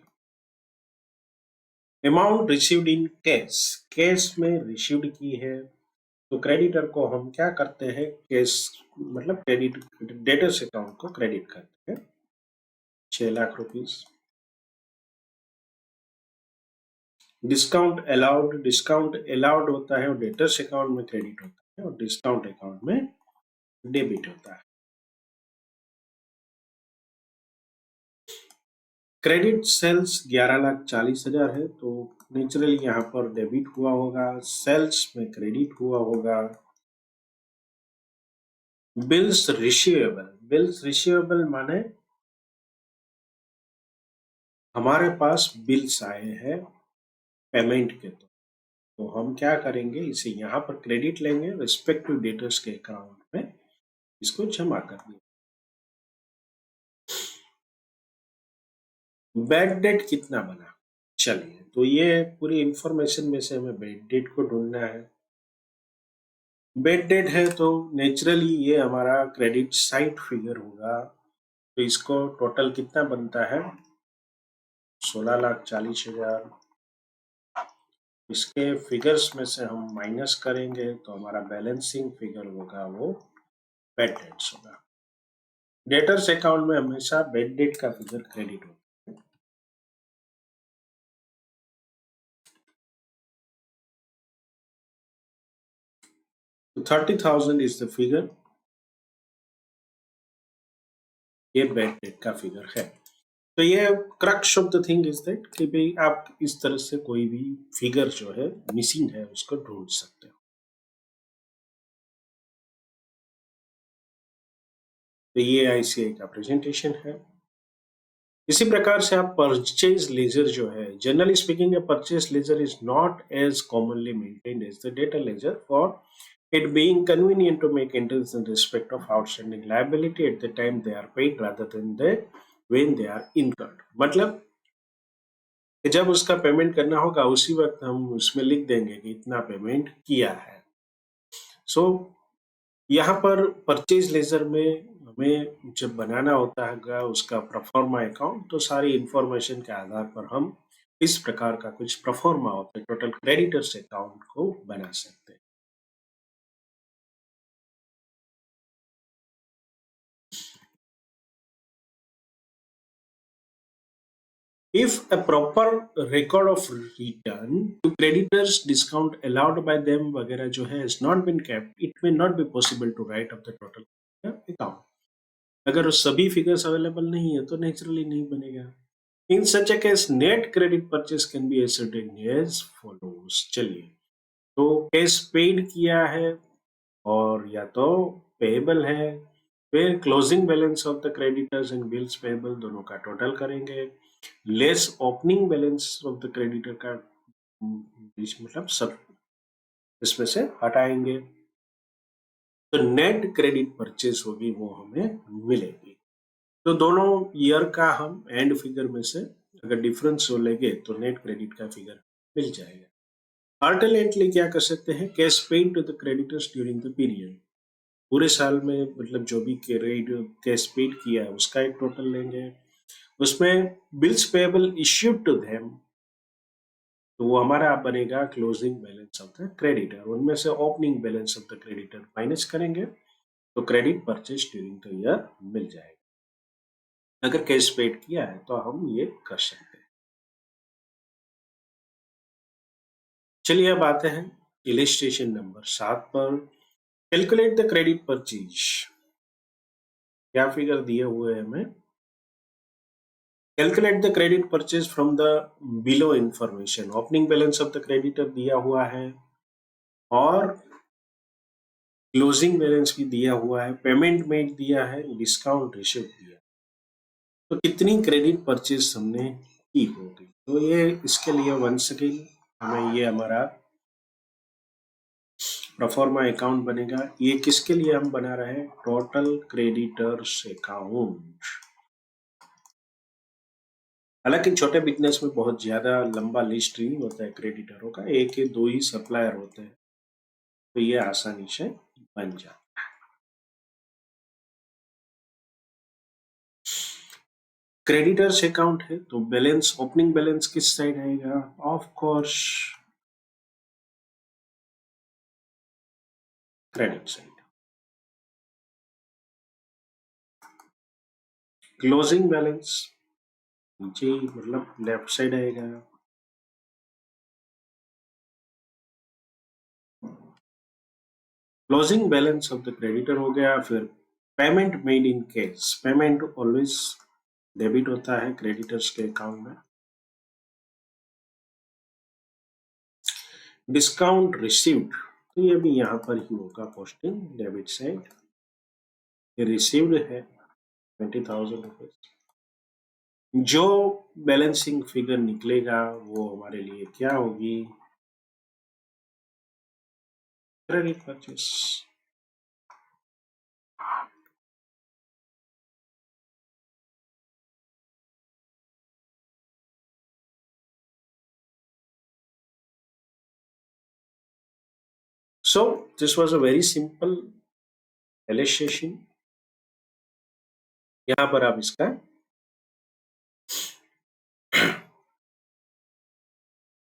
Amount received in cash, cash में रिसीव्ड की है, तो क्रेडिटर को हम क्या करते हैं, कैश मतलब क्रेडिट डेटर्स अकाउंट को क्रेडिट करते हैं 6 लाख रुपीस। डिस्काउंट अलाउड होता है और डेटर्स अकाउंट में क्रेडिट होता है और डिस्काउंट अकाउंट में डेबिट होता है। क्रेडिट सेल्स 11,40,000 है, तो नेचुरली यहाँ पर डेबिट हुआ होगा, सेल्स में क्रेडिट हुआ होगा। बिल्स रिसीवेबल माने हमारे पास बिल्स आए हैं पेमेंट के, तो हम क्या करेंगे, इसे यहाँ पर क्रेडिट लेंगे, रिस्पेक्टिव डेटर्स के अकाउंट में इसको जमा कर देंगे। बैड डेट कितना बना, चलिए, तो ये पूरी इंफॉर्मेशन में से हमें बैड डेट को ढूंढना है। बैड डेट है तो नेचुरली ये हमारा क्रेडिट साइड फिगर होगा, तो इसको टोटल कितना बनता है, 16,40,000। इसके फिगर्स में से हम माइनस करेंगे तो हमारा बैलेंसिंग फिगर होगा वो बैड डेट्स होगा। डेटर्स अकाउंट में हमेशा बैड डेट का फिगर क्रेडिट होगा। तो 30,000 इज द फिगर, ये बैड डेट का फिगर है। तो ये crux of the thing is that कि भाई आप इस तरह से कोई भी फिगर जो है मिसिंग है उसको ढूंढ सकते हो। तो ये आईसीआई का प्रेजेंटेशन है। इसी प्रकार से आप परचेज लेजर जो है, generally speaking purchase ledger is not as commonly maintained as the data ledger for it being convenient to make entries in respect of outstanding liability at the time they are paid rather than the when they are incurred। मतलब कि जब उसका payment करना होगा उसी वक्त हम उसमें लिख देंगे कि इतना पेमेंट किया है। सो यहाँ पर परचेज लेजर में हमें जब बनाना होता है उसका प्रोफॉर्मा अकाउंट, तो सारी इंफॉर्मेशन के आधार पर हम इस प्रकार का कुछ प्रोफॉर्मा होता है टोटल क्रेडिटर्स अकाउंट को बना सकते हैं। If a proper record of return to creditors discount allowed by them वगैरह जो है has not been kept, it may not be possible to write up the total account। अगर वो सभी फिगर्स अवेलेबल नहीं है तो नेचुरली नहीं बनेगा। In such a case net credit purchase can be ascertained as follows। चलिए, तो कैश पेड किया है और या तो पेएबल है, फिर closing balance of the creditors and bills payable दोनों का टोटल करेंगे, less opening balance of the creditor का बीच मतलब सब इसमें से हटाएंगे, तो नेट क्रेडिट परचेस होगी वो हमें मिलेगी। तो दोनों ईयर का हम एंड फिगर में से अगर डिफरेंस हो लेंगे तो नेट क्रेडिट का फिगर मिल जाएगा। अल्टरनेटली क्या कर सकते हैं, cash paid to the creditors during the period, पूरे साल में मतलब जो भी कैश पेड किया है उसका एक टोटल लेंगे, उसमें bills payable issued to them, तो वो हमारा बनेगा closing balance of the creditor, उनमें से opening balance of the creditor minus करेंगे तो credit purchase during the year मिल जाएगा। अगर कैश पेड किया है तो हम ये कर सकते हैं। चलिए अब आते हैं इलिस्ट्रेशन नंबर 7 पर। कैलकुलेट द क्रेडिट परचेज, क्या फिगर दिए हुए हैं हमें, calculate the credit purchase from the below information, opening balance of the creditor दिया हुआ है और क्लोजिंग बैलेंस भी दिया हुआ है, पेमेंट मेड दिया है, डिस्काउंट रिसीव दिया। तो कितनी क्रेडिट परचेज हमने की होगी, तो ये इसके लिए वंस अगेन हमें ये हमारा प्रोफॉर्मा अकाउंट बनेगा। ये किसके लिए हम बना रहे हैं, टोटल क्रेडिटर्स अकाउंट। हालांकि छोटे बिजनेस में बहुत ज्यादा लंबा लिस्ट नहीं होता है क्रेडिटरों का, एक या दो ही सप्लायर होते हैं, तो ये आसानी से बन जाता है। क्रेडिटर्स अकाउंट है तो बैलेंस, ओपनिंग बैलेंस किस साइड आएगा, of course credit side. Closing balance नीचे मतलब लेफ्ट साइड आएगा। Closing balance of the creditor हो गया। फिर payment made in cash, payment always debit होता है क्रेडिटर्स के अकाउंट में। डिस्काउंट रिसीव्ड, तो ये भी यहाँ पर ही होगा पोस्टिंग डेबिट साइड। ये रिसीव्ड है 20,000 रुपीज। जो बैलेंसिंग फिगर निकलेगा वो हमारे लिए क्या होगी, credit purchase. So this was a very simple illustration। यहाँ पर आप इसका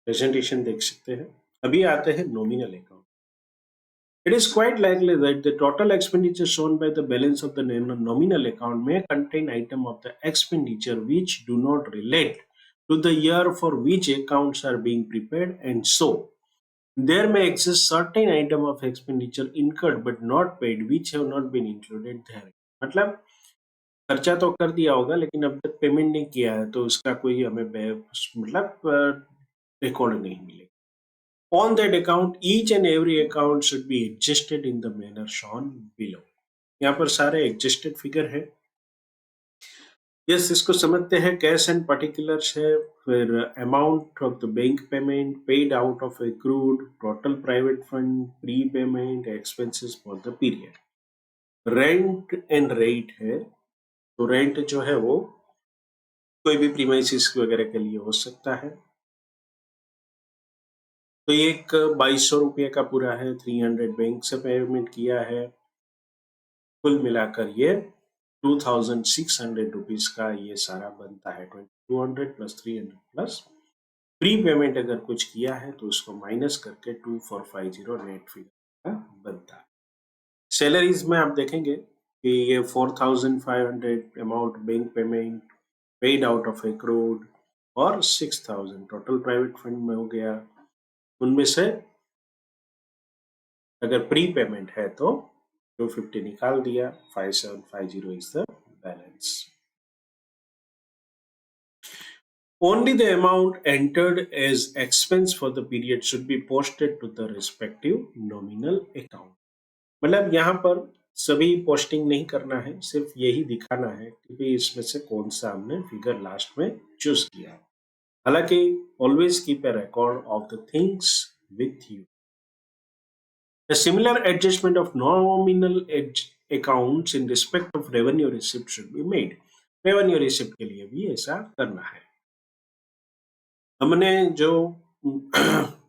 प्रेजेंटेशन देख सकते हैं। अभी आते हैं nominal account. It is quite likely that the total expenditure shown by the balance of the nominal account may contain items of the expenditure which do not relate to the year for which accounts are being prepared, and so there may exist certain item of expenditure incurred but not paid which have not been included there। मतलब खर्चा तो कर दिया होगा लेकिन अब तक payment नहीं किया है, तो उसका कोई हमें मतलब रिकॉर्ड नहीं मिलेगा। On that account, each and every account should be adjusted in the manner shown below। यहाँ पर सारे एडजस्टेड फिगर है। यस, इसको समझते हैं। कैश एंड पर्टिकुलर्स है, फिर amount of the bank payment, paid out of accrued, total private fund, pre payment expenses for the period. Rent and rate है, तो रेंट जो है वो कोई भी प्रीमाइसिस वगैरह के लिए हो सकता है। तो ये एक 2200 रुपये का पूरा है, 300 बैंक से पेमेंट किया है, कुल मिलाकर ये 2600 रुपीज का ये सारा बनता है। 2200 प्लस 300 प्लस प्री पेमेंट अगर कुछ किया है तो उसको माइनस करके 2450 नेट फिगर का बनता है। सैलरीज में आप देखेंगे कि ये 4500 amount bank payment, paid out of accrued, और 6000 टोटल प्राइवेट फंड में हो गया। उनमें से अगर प्री पेमेंट है तो 250 निकाल दिया, 5750 is the balance. Only the amount entered as expense for the period should be posted to the respective nominal account। मतलब यहाँ पर सभी पोस्टिंग नहीं करना है, सिर्फ यही दिखाना है कि भाई इसमें से कौन सा हमने फिगर लास्ट में चूज किया। हालांकि always keep a record of the things with you. A similar adjustment of nominal accounts in respect of revenue receipt should be made। Revenue receipt के लिए भी ऐसा करना है। हमने जो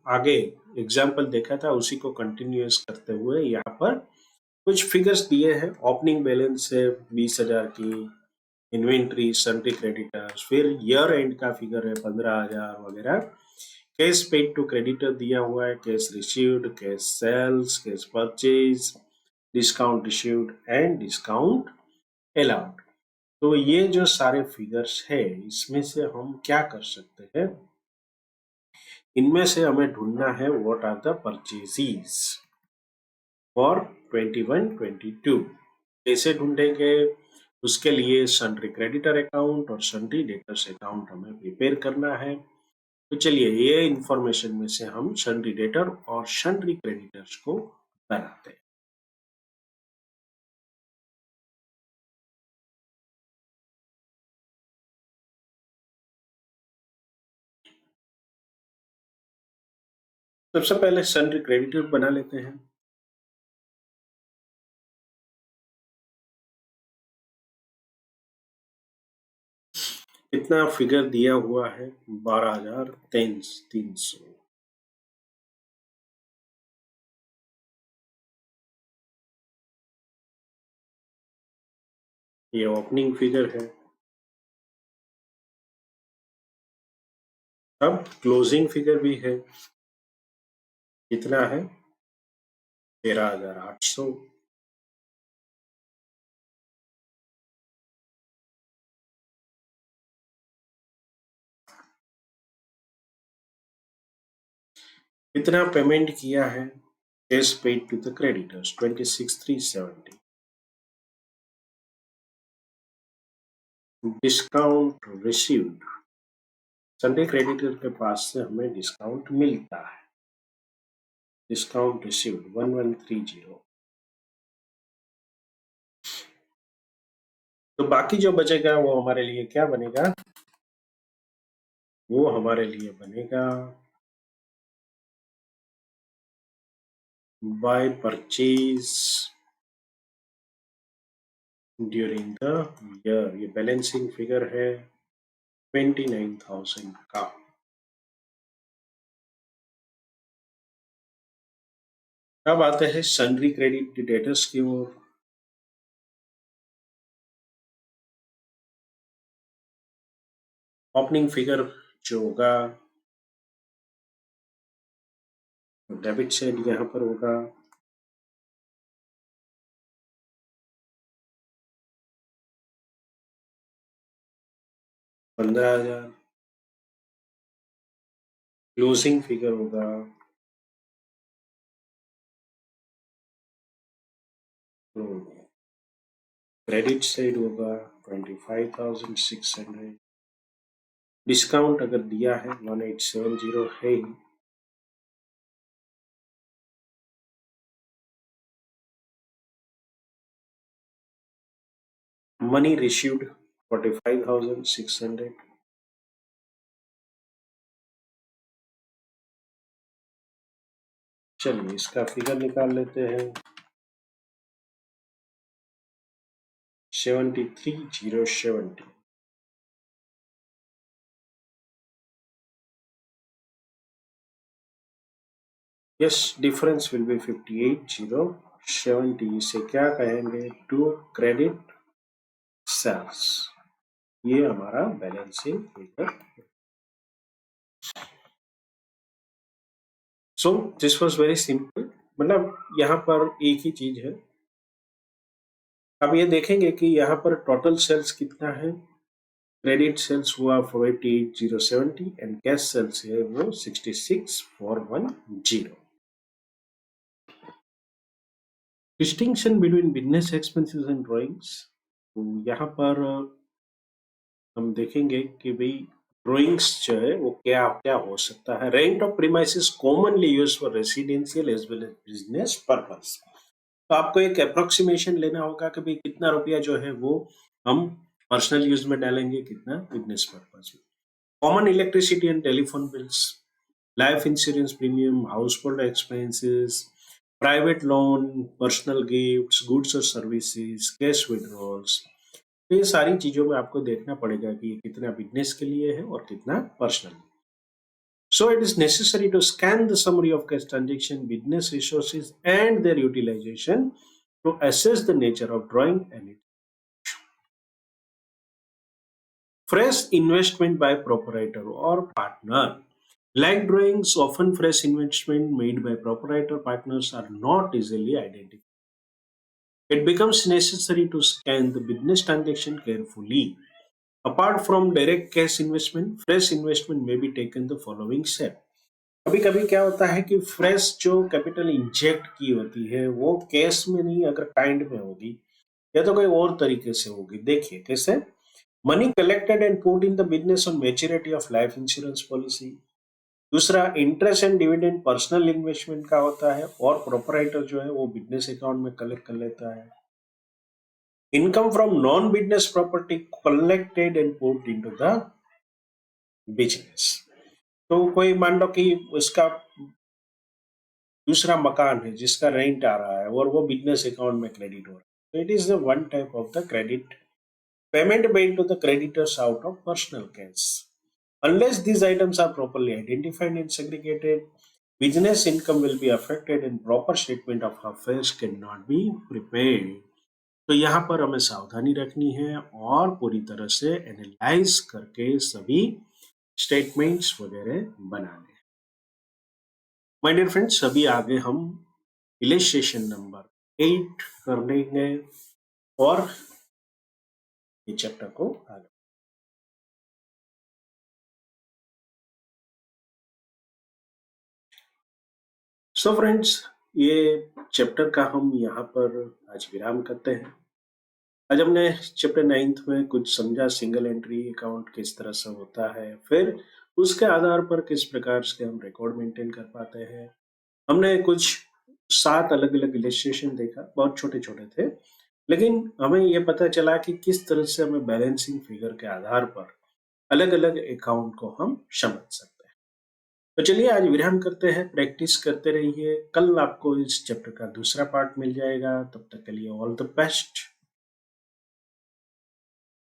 आगे एग्जाम्पल देखा था उसी को कंटिन्यूअस करते हुए यहाँ पर कुछ फिगर्स दिए हैं। ओपनिंग बैलेंस है 20,000 की, इन्वेंट्री, सन्ड्री क्रेडिटर्स, फिर ईयर एंड का फिगर है 15,000 वगैरह। कैश पेड टू क्रेडिटर दिया हुआ है, cash received, cash sales, cash purchase, discount received and discount allowed. तो ये जो सारे फिगर्स है इसमें से हम क्या कर सकते हैं, इनमें से हमें ढूंढना है what are the purchases for 21-22। कैसे ढूंढेंगे, उसके लिए सन्ड्री क्रेडिटर अकाउंट और सन्ड्री डेटर्स अकाउंट हमें प्रिपेयर करना है। तो चलिए ये इंफॉर्मेशन में से हम सन्ड्री डेटर और सन्ड्री क्रेडिटर्स को बनाते हैं। सबसे पहले सन्ड्री क्रेडिटर बना लेते हैं। कितना फिगर दिया हुआ है? 12,300। ये ओपनिंग फिगर है। अब क्लोजिंग फिगर भी है। कितना है? 13,800। कितना पेमेंट किया है? Cash paid to the creditors 26,370। Discount received, sundry creditor के पास से हमें डिस्काउंट मिलता है। Discount received 1130। तो बाकी जो बचेगा वो हमारे लिए क्या बनेगा? वो हमारे लिए बनेगा by purchase during the year. ये बैलेंसिंग फिगर है 29,000 का। अब आते हैं सन्ड्री क्रेडिट डेटर्स की ओर। ओपनिंग फिगर जो होगा डेबिट साइड यहाँ पर होगा। ₹15,000। क्लोजिंग फिगर होगा क्रेडिट साइड होगा 25,600। डिस्काउंट अगर दिया है 1870 है ही। Money received 45,600। चलिए इसका फिगर निकाल लेते हैं। 73,070। Yes, difference will be 58,070। इसे क्या कहेंगे? To credit sales. ये हमारा balancing figure. So this was very simple. मतलब यहाँ पर एक ही चीज है। अब ये देखेंगे कि यहाँ पर टोटल सेल्स कितना है। क्रेडिट सेल्स हुआ 48,070 एंड कैश सेल्स है वो 66,410। Distinction between business expenses and drawings. तो यहाँ पर हम देखेंगे कि भाई ड्राइंग्स जो है वो क्या क्या हो सकता है। Rent of premises commonly use for residential as well as business purpose. तो आपको एक अप्रोक्सीमेशन लेना होगा कि भाई कितना रुपया जो है वो हम पर्सनल यूज में डालेंगे, कितना बिजनेस पर्पज में। Common electricity and telephone bills, life insurance premium, house hold expenses, private loan, personal gifts, goods और सर्विसेज, कैश विड्रॉल्स। तो ये सारी चीजों में आपको देखना पड़ेगा कि ये कितना बिजनेस के लिए है और कितना personal. So it is necessary to scan the summary of cash transaction, business resources, and their utilization to assess the nature of drawing and it. Fresh investment by proprietor or partner. Like drawings, often fresh investment made by proprietor partners are not easily identified. It becomes necessary to scan the business transaction carefully. Apart from direct cash investment, fresh investment may be taken the following step. कभी कभी क्या होता है कि fresh जो capital inject की होती है वो कैश में नहीं, अगर काइंड में होगी या तो कोई और तरीके से होगी। देखिए कैसे। Money collected and put in the business on maturity of life insurance policy. दूसरा interest and dividend personal investment का होता है और प्रोपराइटर जो है वो बिजनेस अकाउंट में कलेक्ट कर लेता है। Income from non business property collected and put into the business. तो कोई मान लो कि उसका दूसरा मकान है जिसका रेंट आ रहा है और वो बिजनेस अकाउंट में क्रेडिट हो रहा है, तो it is the one type of the credit payment made to the creditors out of personal cash. Unless these items are properly identified and segregated, business income will be affected and proper statement of affairs cannot be prepared. तो यहाँ पर हमें सावधानी रखनी है और पूरी तरह से एनालाइज करके सभी स्टेटमेंट्स वगैरह बनाने हैं। माय डियर फ्रेंड्स, अभी आगे हम इलिस्ट्रेशन नंबर 8 कर लेंगे और ये चैप्टर को आगे। सो फ्रेंड्स, ये चैप्टर का हम यहाँ पर आज विराम करते हैं। आज हमने चैप्टर 9 में कुछ समझा, सिंगल एंट्री अकाउंट किस तरह से होता है, फिर उसके आधार पर किस प्रकार से हम रिकॉर्ड मेंटेन कर पाते हैं। हमने कुछ 7 अलग अलग इलिस्ट्रेशन देखा, बहुत छोटे छोटे थे, लेकिन हमें ये पता चला कि किस तरह से हमें बैलेंसिंग फिगर के आधार पर अलग अलग अकाउंट को हम समझ सकते हैं। तो चलिए आज विराम करते हैं, प्रैक्टिस करते रहिए, कल आपको इस चैप्टर का दूसरा पार्ट मिल जाएगा। तब तक के लिए ऑल द बेस्ट।